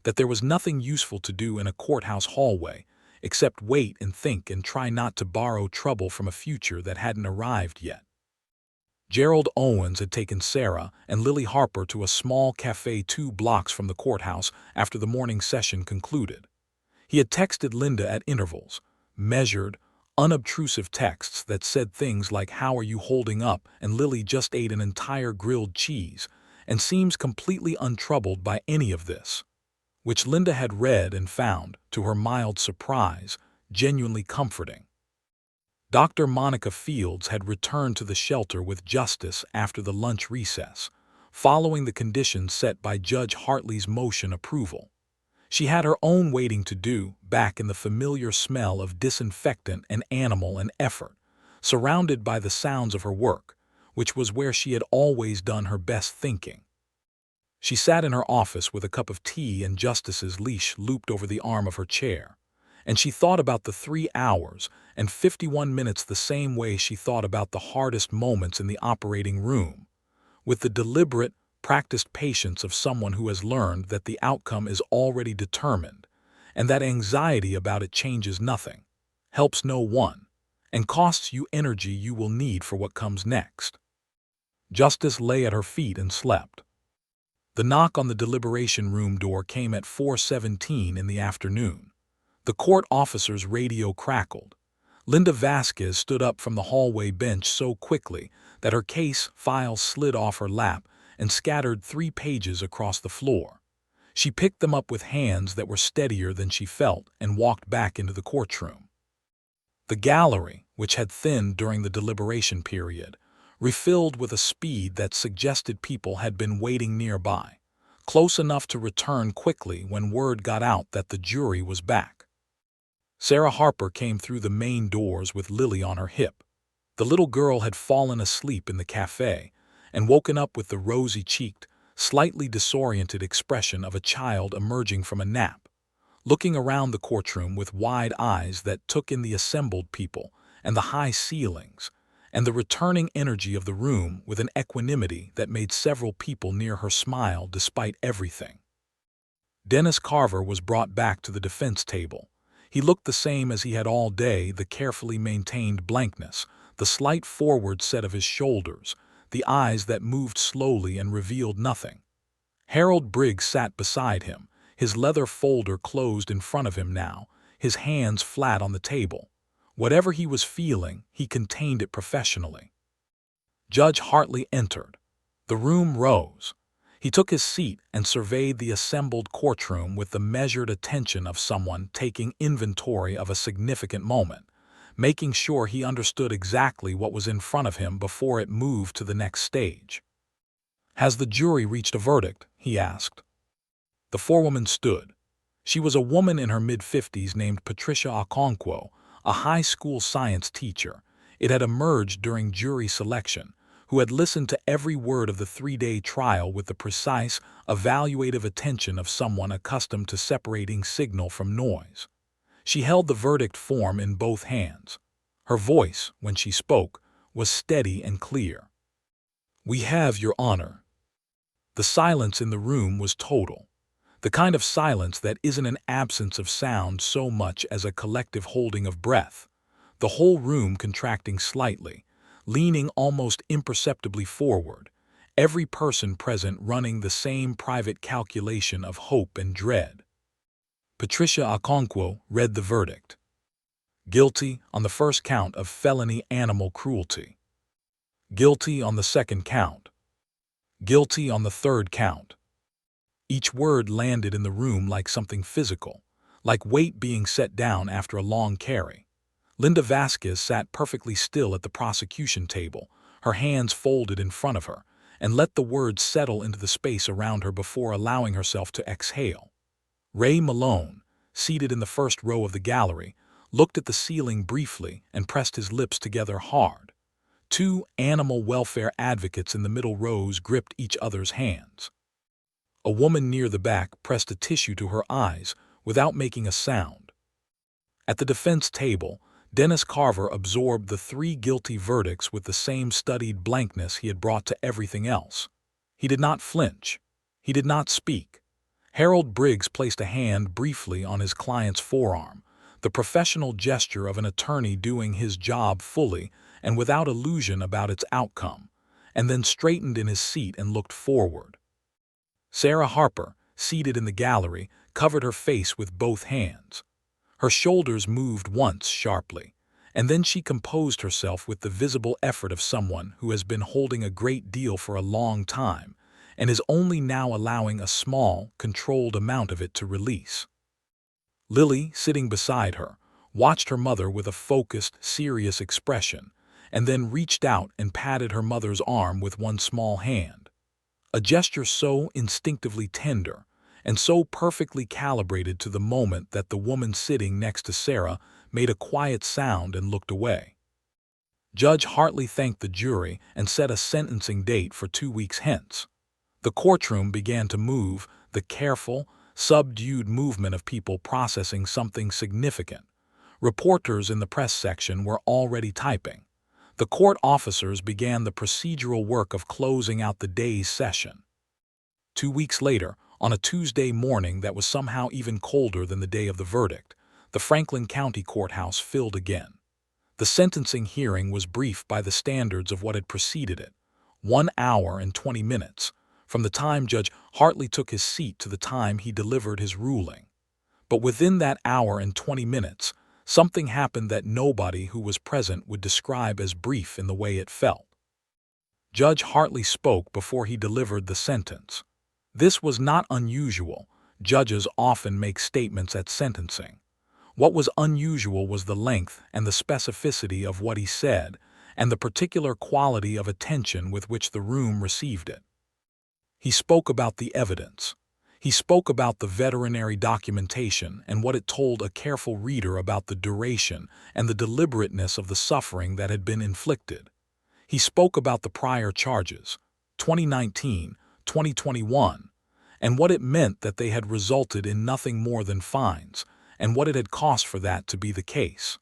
that there was nothing useful to do in a courthouse hallway except wait and think and try not to borrow trouble from a future that hadn't arrived yet. Gerald Owens had taken Sarah and Lily Harper to a small cafe 2 blocks from the courthouse after the morning session concluded. He had texted Linda at intervals, measured, unobtrusive texts that said things like "How are you holding up?" and "Lily just ate an entire grilled cheese," and seems completely untroubled by any of this, which Linda had read and found, to her mild surprise, genuinely comforting. Dr. Monica Fields had returned to the shelter with Justice after the lunch recess, following the conditions set by Judge Hartley's motion approval. She had her own waiting to do, back in the familiar smell of disinfectant and animal and effort, surrounded by the sounds of her work, which was where she had always done her best thinking. She sat in her office with a cup of tea and Justice's leash looped over the arm of her chair, and she thought about the 3 hours and 51 minutes the same way she thought about the hardest moments in the operating room, with the deliberate, practiced patience of someone who has learned that the outcome is already determined, and that anxiety about it changes nothing, helps no one, and costs you energy you will need for what comes next. Justice lay at her feet and slept. The knock on the deliberation room door came at 4:17 in the afternoon. The court officer's radio crackled. Linda Vasquez stood up from the hallway bench so quickly that her case files slid off her lap and scattered 3 pages across the floor. She picked them up with hands that were steadier than she felt and walked back into the courtroom. The gallery, which had thinned during the deliberation period, refilled with a speed that suggested people had been waiting nearby, close enough to return quickly when word got out that the jury was back. Sarah Harper came through the main doors with Lily on her hip. The little girl had fallen asleep in the cafe and woken up with the rosy-cheeked, slightly disoriented expression of a child emerging from a nap, looking around the courtroom with wide eyes that took in the assembled people and the high ceilings and the returning energy of the room with an equanimity that made several people near her smile despite everything. Dennis Carver was brought back to the defense table. He looked the same as he had all day, the carefully maintained blankness, the slight forward set of his shoulders, the eyes that moved slowly and revealed nothing. Harold Briggs sat beside him, his leather folder closed in front of him now, his hands flat on the table. Whatever he was feeling, he contained it professionally. Judge Hartley entered. The room rose. He took his seat and surveyed the assembled courtroom with the measured attention of someone taking inventory of a significant moment, making sure he understood exactly what was in front of him before it moved to the next stage. "Has the jury reached a verdict?" he asked. The forewoman stood. She was a woman in her mid-50s named Patricia Okonkwo, a high school science teacher. It had emerged during jury selection, who had listened to every word of the 3-day trial with the precise, evaluative attention of someone accustomed to separating signal from noise. She held the verdict form in both hands. Her voice, when she spoke, was steady and clear. "We have, Your Honor." The silence in the room was total. The kind of silence that isn't an absence of sound so much as a collective holding of breath, the whole room contracting slightly, leaning almost imperceptibly forward, every person present running the same private calculation of hope and dread. Patricia Okonkwo read the verdict. Guilty on the first count of felony animal cruelty. Guilty on the second count. Guilty on the third count. Each word landed in the room like something physical, like weight being set down after a long carry. Linda Vasquez sat perfectly still at the prosecution table, her hands folded in front of her, and let the words settle into the space around her before allowing herself to exhale. Ray Malone, seated in the first row of the gallery, looked at the ceiling briefly and pressed his lips together hard. 2 animal welfare advocates in the middle rows gripped each other's hands. A woman near the back pressed a tissue to her eyes without making a sound. At the defense table, Dennis Carver absorbed the 3 guilty verdicts with the same studied blankness he had brought to everything else. He did not flinch. He did not speak. Harold Briggs placed a hand briefly on his client's forearm, the professional gesture of an attorney doing his job fully and without illusion about its outcome, and then straightened in his seat and looked forward. Sarah Harper, seated in the gallery, covered her face with both hands. Her shoulders moved once sharply, And then she composed herself with the visible effort of someone who has been holding a great deal for a long time and is only now allowing a small, controlled amount of it to release. Lily, sitting beside her, watched her mother with a focused, serious expression, and then reached out and patted her mother's arm with one small hand. A gesture so instinctively tender and so perfectly calibrated to the moment that the woman sitting next to Sarah made a quiet sound and looked away. Judge Hartley thanked the jury and set a sentencing date for 2 weeks hence. The courtroom began to move, the careful, subdued movement of people processing something significant. Reporters in the press section were already typing. The court officers began the procedural work of closing out the day's session. 2 weeks later, on a Tuesday morning that was somehow even colder than the day of the verdict, the Franklin County Courthouse filled again. The sentencing hearing was brief by the standards of what had preceded it, 1 hour and 20 minutes, from the time Judge Hartley took his seat to the time he delivered his ruling. But within that hour and 20 minutes, something happened that nobody who was present would describe as brief in the way it felt. Judge Hartley spoke before he delivered the sentence. This was not unusual. Judges often make statements at sentencing. What was unusual was the length and the specificity of what he said, and the particular quality of attention with which the room received it. He spoke about the evidence. He spoke about the veterinary documentation and what it told a careful reader about the duration and the deliberateness of the suffering that had been inflicted. He spoke about the prior charges, 2019, 2021, and what it meant that they had resulted in nothing more than fines, and what it had cost for that to be the case.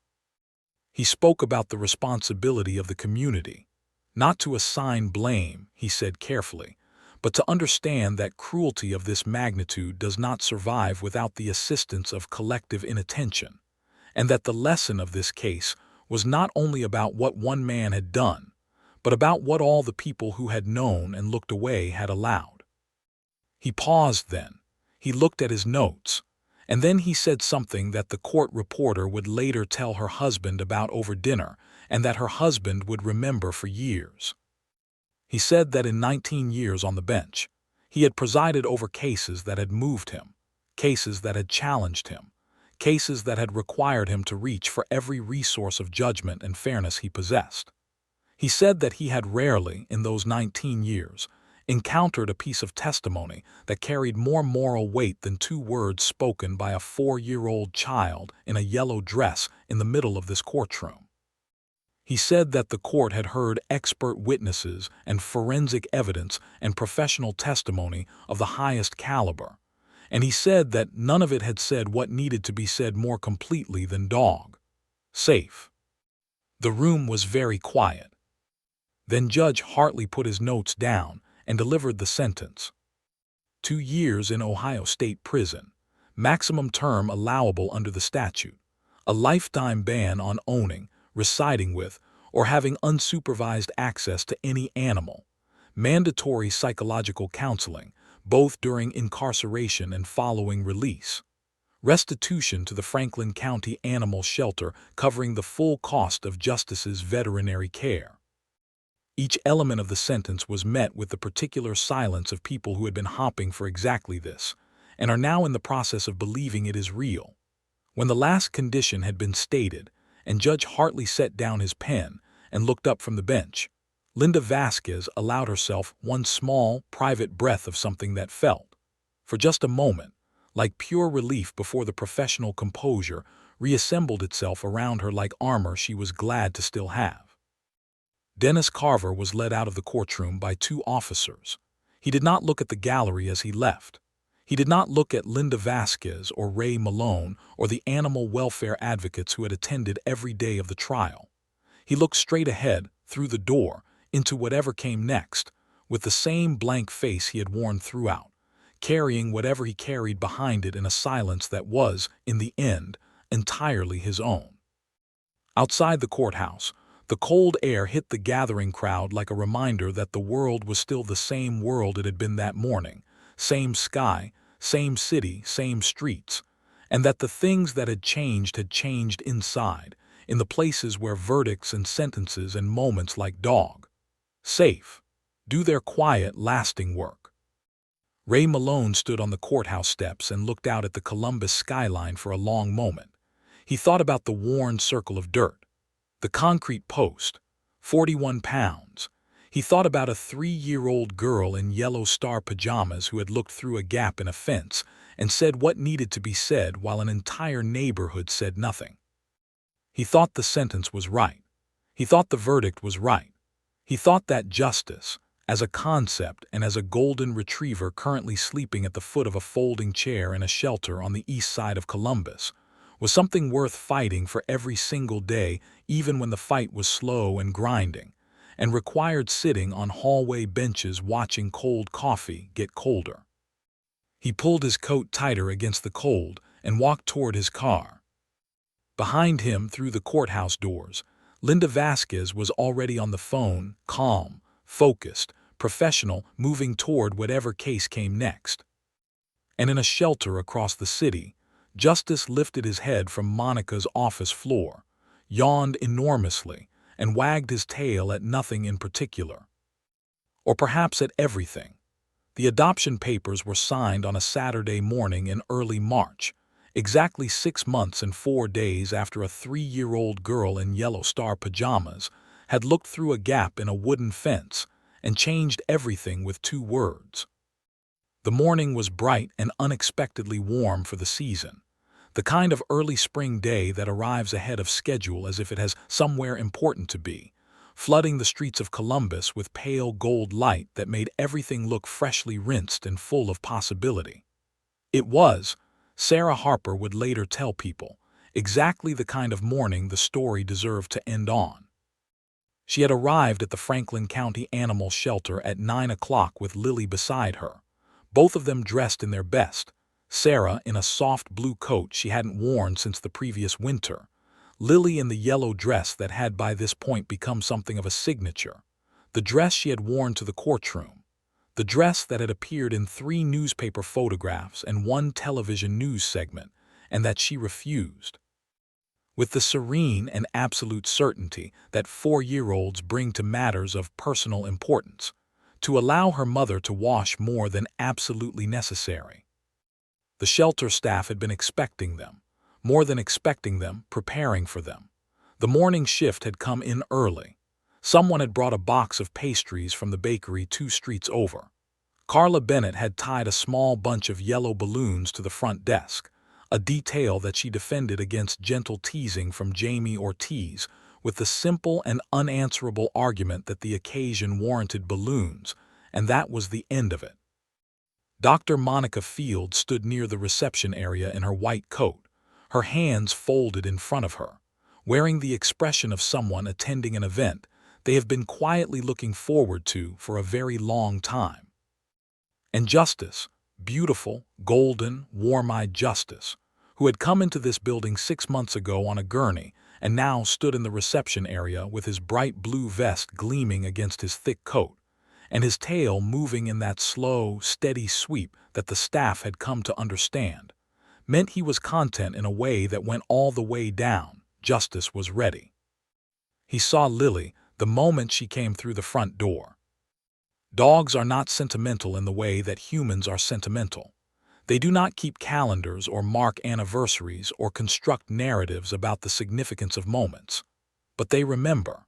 He spoke about the responsibility of the community, not to assign blame, he said carefully, but to understand that cruelty of this magnitude does not survive without the assistance of collective inattention, and that the lesson of this case was not only about what one man had done, but about what all the people who had known and looked away had allowed. He paused then. He looked at his notes, and then he said something that the court reporter would later tell her husband about over dinner, and that her husband would remember for years. He said that in 19 years on the bench, he had presided over cases that had moved him, cases that had challenged him, cases that had required him to reach for every resource of judgment and fairness he possessed. He said that he had rarely, in those 19 years, encountered a piece of testimony that carried more moral weight than 2 words spoken by a 4-year-old child in a yellow dress in the middle of this courtroom. He said that the court had heard expert witnesses and forensic evidence and professional testimony of the highest caliber, and he said that none of it had said what needed to be said more completely than dog. Safe. The room was very quiet. Then Judge Hartley put his notes down and delivered the sentence. 2 years in Ohio State Prison, maximum term allowable under the statute, a lifetime ban on owning, residing with, or having unsupervised access to any animal, mandatory psychological counseling, both during incarceration and following release, restitution to the Franklin County Animal Shelter covering the full cost of Justice's veterinary care. Each element of the sentence was met with the particular silence of people who had been hopping for exactly this, and are now in the process of believing it is real. When the last condition had been stated, and Judge Hartley set down his pen and looked up from the bench, Linda Vasquez allowed herself one small, private breath of something that felt, for just a moment, like pure relief before the professional composure reassembled itself around her like armor she was glad to still have. Dennis Carver was led out of the courtroom by 2 officers. He did not look at the gallery as he left. He did not look at Linda Vasquez or Ray Malone or the animal welfare advocates who had attended every day of the trial. He looked straight ahead, through the door, into whatever came next, with the same blank face he had worn throughout, carrying whatever he carried behind it in a silence that was, in the end, entirely his own. Outside the courthouse, the cold air hit the gathering crowd like a reminder that the world was still the same world it had been that morning, same sky, same city, same streets, and that the things that had changed inside, in the places where verdicts and sentences and moments like dog, safe, do their quiet, lasting work. Ray Malone stood on the courthouse steps and looked out at the Columbus skyline for a long moment. He thought about the worn circle of dirt, the concrete post, 41 pounds. He thought about a 3-year-old girl in yellow star pajamas who had looked through a gap in a fence and said what needed to be said while an entire neighborhood said nothing. He thought the sentence was right. He thought the verdict was right. He thought that justice, as a concept and as a golden retriever currently sleeping at the foot of a folding chair in a shelter on the east side of Columbus, was something worth fighting for every single day, even when the fight was slow and grinding, and required sitting on hallway benches watching cold coffee get colder. He pulled his coat tighter against the cold and walked toward his car. Behind him, through the courthouse doors, Linda Vasquez was already on the phone, calm, focused, professional, moving toward whatever case came next. And in a shelter across the city, Justice lifted his head from Monica's office floor, yawned enormously, and wagged his tail at nothing in particular. Or perhaps at everything. The adoption papers were signed on a Saturday morning in early March, exactly 6 months and 4 days after a 3-year-old girl in yellow star pajamas had looked through a gap in a wooden fence and changed everything with 2 words. The morning was bright and unexpectedly warm for the season, the kind of early spring day that arrives ahead of schedule as if it has somewhere important to be, flooding the streets of Columbus with pale gold light that made everything look freshly rinsed and full of possibility. It was, Sarah Harper would later tell people, exactly the kind of morning the story deserved to end on. She had arrived at the Franklin County Animal Shelter at 9 o'clock with Lily beside her, both of them dressed in their best, Sarah in a soft blue coat she hadn't worn since the previous winter, Lily in the yellow dress that had by this point become something of a signature, the dress she had worn to the courtroom, the dress that had appeared in 3 newspaper photographs and 1 television news segment, and that she refused. With the serene and absolute certainty that 4-year-olds bring to matters of personal importance, to allow her mother to wash more than absolutely necessary. The shelter staff had been expecting them, more than expecting them, preparing for them. The morning shift had come in early. Someone had brought a box of pastries from the bakery 2 streets over. Carla Bennett had tied a small bunch of yellow balloons to the front desk, a detail that she defended against gentle teasing from Jamie Ortiz, with the simple and unanswerable argument that the occasion warranted balloons, and that was the end of it. Dr. Monica Field stood near the reception area in her white coat, her hands folded in front of her, wearing the expression of someone attending an event they have been quietly looking forward to for a very long time. And Justice, beautiful, golden, warm-eyed Justice, who had come into this building 6 months ago on a gurney and now stood in the reception area with his bright blue vest gleaming against his thick coat, and his tail moving in that slow, steady sweep that the staff had come to understand, meant he was content in a way that went all the way down. Justice was ready. He saw Lily the moment she came through the front door. Dogs are not sentimental in the way that humans are sentimental. They do not keep calendars or mark anniversaries or construct narratives about the significance of moments. But they remember.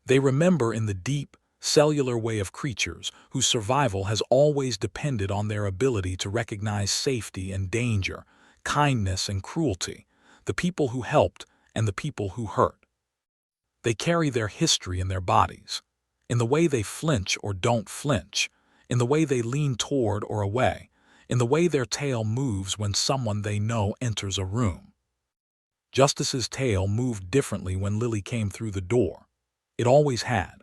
They remember in the deep, cellular way of creatures whose survival has always depended on their ability to recognize safety and danger, kindness and cruelty, the people who helped and the people who hurt. They carry their history in their bodies, in the way they flinch or don't flinch, in the way they lean toward or away, in the way their tail moves when someone they know enters a room. Justice's tail moved differently when Lily came through the door. It always had.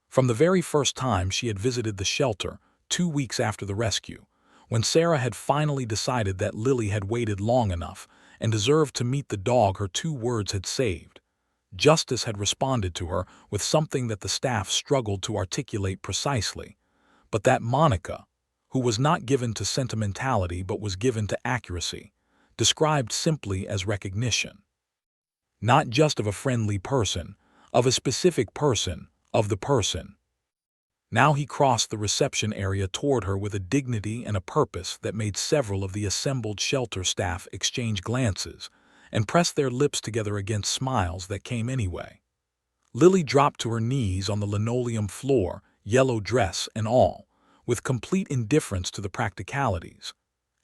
From the very first time she had visited the shelter, 2 weeks after the rescue, when Sarah had finally decided that Lily had waited long enough and deserved to meet the dog her 2 words had saved. Justice had responded to her with something that the staff struggled to articulate precisely, but that Monica, who was not given to sentimentality but was given to accuracy, described simply as recognition. Not just of a friendly person, of a specific person, of the person. Now he crossed the reception area toward her with a dignity and a purpose that made several of the assembled shelter staff exchange glances and press their lips together against smiles that came anyway. Lily dropped to her knees on the linoleum floor, yellow dress and all, with complete indifference to the practicalities,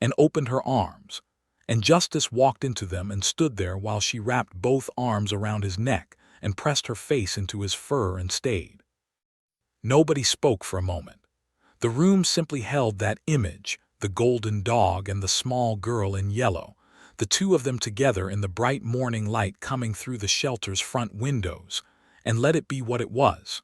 and opened her arms, and Justice walked into them and stood there while she wrapped both arms around his neck and pressed her face into his fur and stayed. Nobody spoke for a moment. The room simply held that image, the golden dog and the small girl in yellow, the two of them together in the bright morning light coming through the shelter's front windows, and let it be what it was.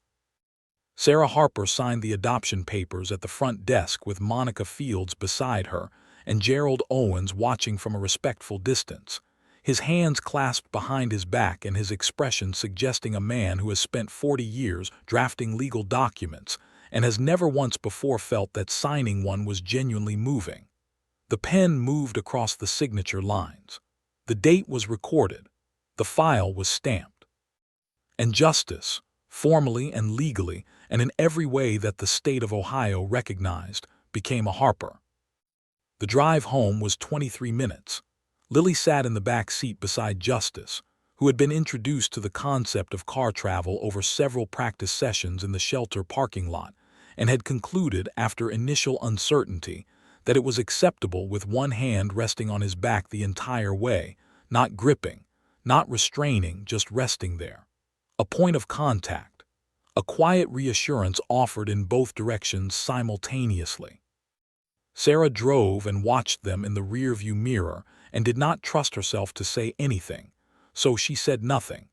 Sarah Harper signed the adoption papers at the front desk with Monica Fields beside her and Gerald Owens watching from a respectful distance, his hands clasped behind his back and his expression suggesting a man who has spent 40 years drafting legal documents and has never once before felt that signing one was genuinely moving. The pen moved across the signature lines. The date was recorded. The file was stamped. And Justice, formally and legally, and in every way that the state of Ohio recognized, became a Harper. The drive home was 23 minutes. Lily sat in the back seat beside Justice, who had been introduced to the concept of car travel over several practice sessions in the shelter parking lot, and had concluded, after initial uncertainty, that it was acceptable with one hand resting on his back the entire way, not gripping, not restraining, just resting there. A point of contact. A quiet reassurance offered in both directions simultaneously. Sarah drove and watched them in the rearview mirror and did not trust herself to say anything, so she said nothing.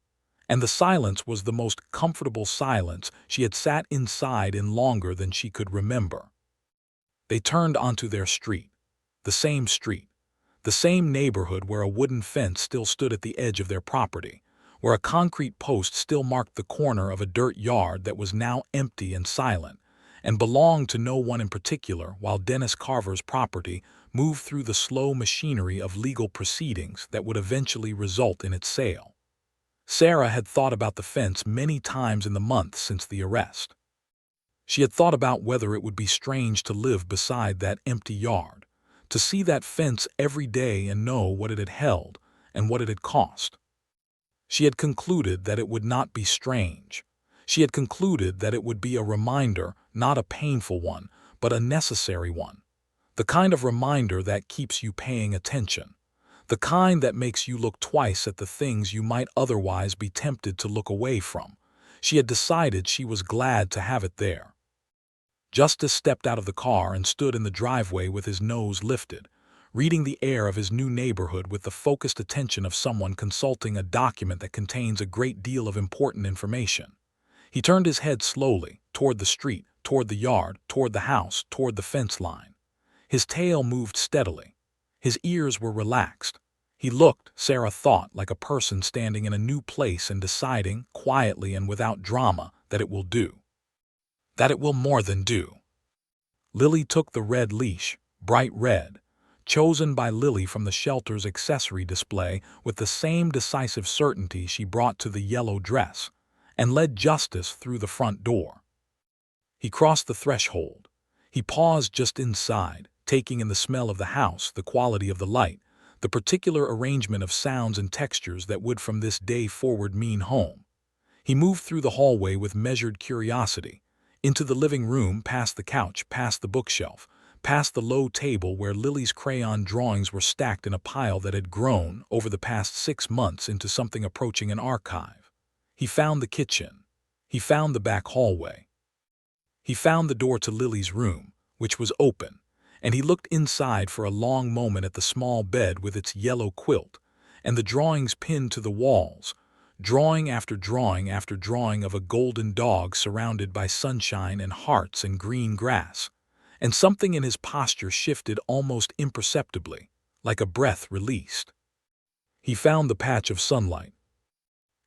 And the silence was the most comfortable silence she had sat inside in longer than she could remember. They turned onto their street, the same neighborhood where a wooden fence still stood at the edge of their property, where a concrete post still marked the corner of a dirt yard that was now empty and silent, and belonged to no one in particular, while Dennis Carver's property moved through the slow machinery of legal proceedings that would eventually result in its sale. Sarah had thought about the fence many times in the months since the arrest. She had thought about whether it would be strange to live beside that empty yard, to see that fence every day and know what it had held and what it had cost. She had concluded that it would not be strange. She had concluded that it would be a reminder, not a painful one, but a necessary one. The kind of reminder that keeps you paying attention. The kind that makes you look twice at the things you might otherwise be tempted to look away from. She had decided she was glad to have it there. Justice stepped out of the car and stood in the driveway with his nose lifted, reading the air of his new neighborhood with the focused attention of someone consulting a document that contains a great deal of important information. He turned his head slowly, toward the street, toward the yard, toward the house, toward the fence line. His tail moved steadily. His ears were relaxed. He looked, Sarah thought, like a person standing in a new place and deciding, quietly and without drama, that it will do. That it will more than do. Lily took the red leash, bright red, chosen by Lily from the shelter's accessory display with the same decisive certainty she brought to the yellow dress, and led Justice through the front door. He crossed the threshold. He paused just inside, taking in the smell of the house, the quality of the light, the particular arrangement of sounds and textures that would from this day forward mean home. He moved through the hallway with measured curiosity, into the living room, past the couch, past the bookshelf, past the low table where Lily's crayon drawings were stacked in a pile that had grown, over the past 6 months, into something approaching an archive. He found the kitchen. He found the back hallway. He found the door to Lily's room, which was open, and he looked inside for a long moment at the small bed with its yellow quilt, and the drawings pinned to the walls, drawing after drawing after drawing of a golden dog surrounded by sunshine and hearts and green grass. And something in his posture shifted almost imperceptibly, like a breath released. He found the patch of sunlight.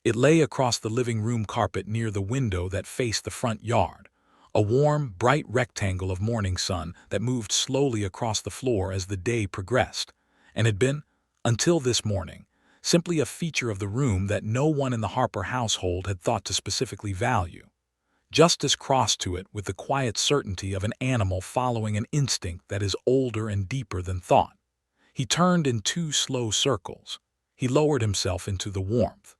It lay across the living room carpet near the window that faced the front yard, a warm, bright rectangle of morning sun that moved slowly across the floor as the day progressed, and had been, until this morning, simply a feature of the room that no one in the Harper household had thought to specifically value. Justice crossed to it with the quiet certainty of an animal following an instinct that is older and deeper than thought. He turned in 2 slow circles. He lowered himself into the warmth.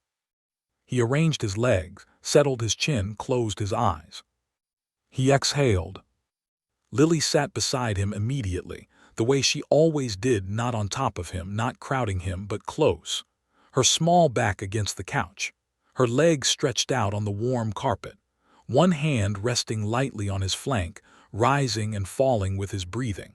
He arranged his legs, settled his chin, closed his eyes. He exhaled. Lily sat beside him immediately, the way she always did, not on top of him, not crowding him, but close. Her small back against the couch, her legs stretched out on the warm carpet, one hand resting lightly on his flank, rising and falling with his breathing.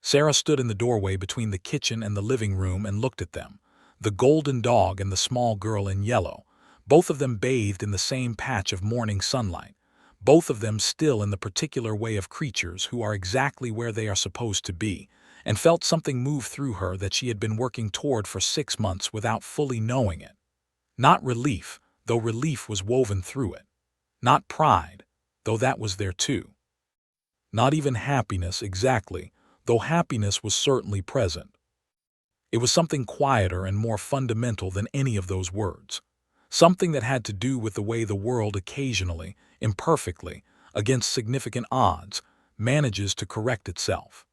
Sarah stood in the doorway between the kitchen and the living room and looked at them, the golden dog and the small girl in yellow, both of them bathed in the same patch of morning sunlight, both of them still in the particular way of creatures who are exactly where they are supposed to be, and felt something move through her that she had been working toward for 6 months without fully knowing it. Not relief, though relief was woven through it. Not pride, though that was there too. Not even happiness exactly, though happiness was certainly present. It was something quieter and more fundamental than any of those words. Something that had to do with the way the world occasionally, imperfectly, against significant odds, manages to correct itself.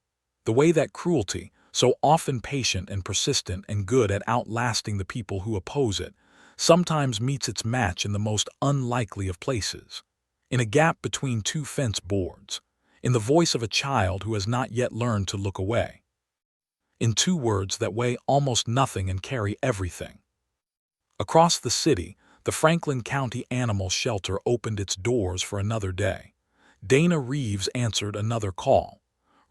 The way that cruelty, so often patient and persistent and good at outlasting the people who oppose it, sometimes meets its match in the most unlikely of places. In a gap between 2 fence boards. In the voice of a child who has not yet learned to look away. In 2 words that weigh almost nothing and carry everything. Across the city, the Franklin County Animal Shelter opened its doors for another day. Dana Reeves answered another call.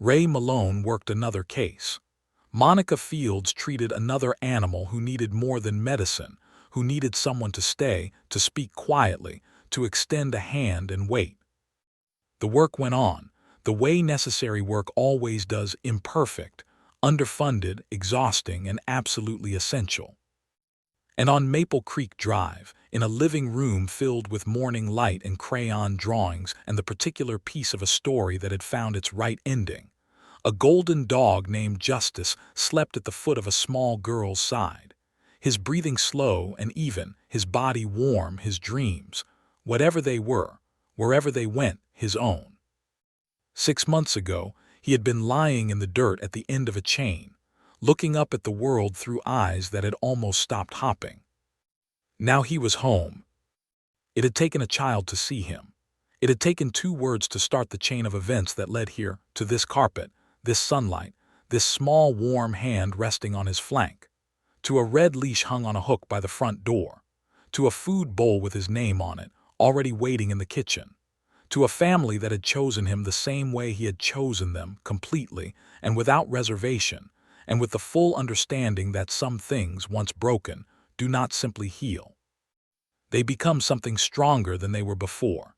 Ray Malone worked another case. Monica Fields treated another animal who needed more than medicine, who needed someone to stay, to speak quietly, to extend a hand and wait. The work went on, the way necessary work always does, imperfect, underfunded, exhausting, and absolutely essential. And on Maple Creek Drive, in a living room filled with morning light and crayon drawings and the particular piece of a story that had found its right ending, a golden dog named Justice slept at the foot of a small girl's side. His breathing slow and even, his body warm, his dreams, whatever they were, wherever they went, his own. 6 months ago, he had been lying in the dirt at the end of a chain, looking up at the world through eyes that had almost stopped hopping. Now he was home. It had taken a child to see him. It had taken 2 words to start the chain of events that led here, to this carpet, this sunlight, this small warm hand resting on his flank, to a red leash hung on a hook by the front door, to a food bowl with his name on it, already waiting in the kitchen, to a family that had chosen him the same way he had chosen them, completely and without reservation, and with the full understanding that some things, once broken, do not simply heal. They become something stronger than they were before.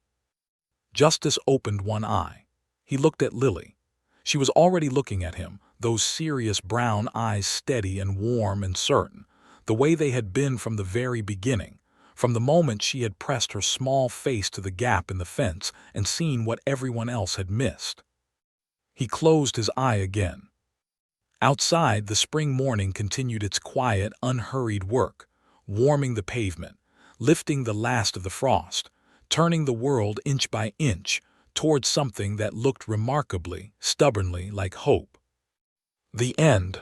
Justice opened one eye. He looked at Lily. She was already looking at him, those serious brown eyes steady and warm and certain, the way they had been from the very beginning, from the moment she had pressed her small face to the gap in the fence and seen what everyone else had missed. He closed his eye again. Outside, the spring morning continued its quiet, unhurried work, warming the pavement, lifting the last of the frost, turning the world inch by inch towards something that looked remarkably, stubbornly like hope. The end.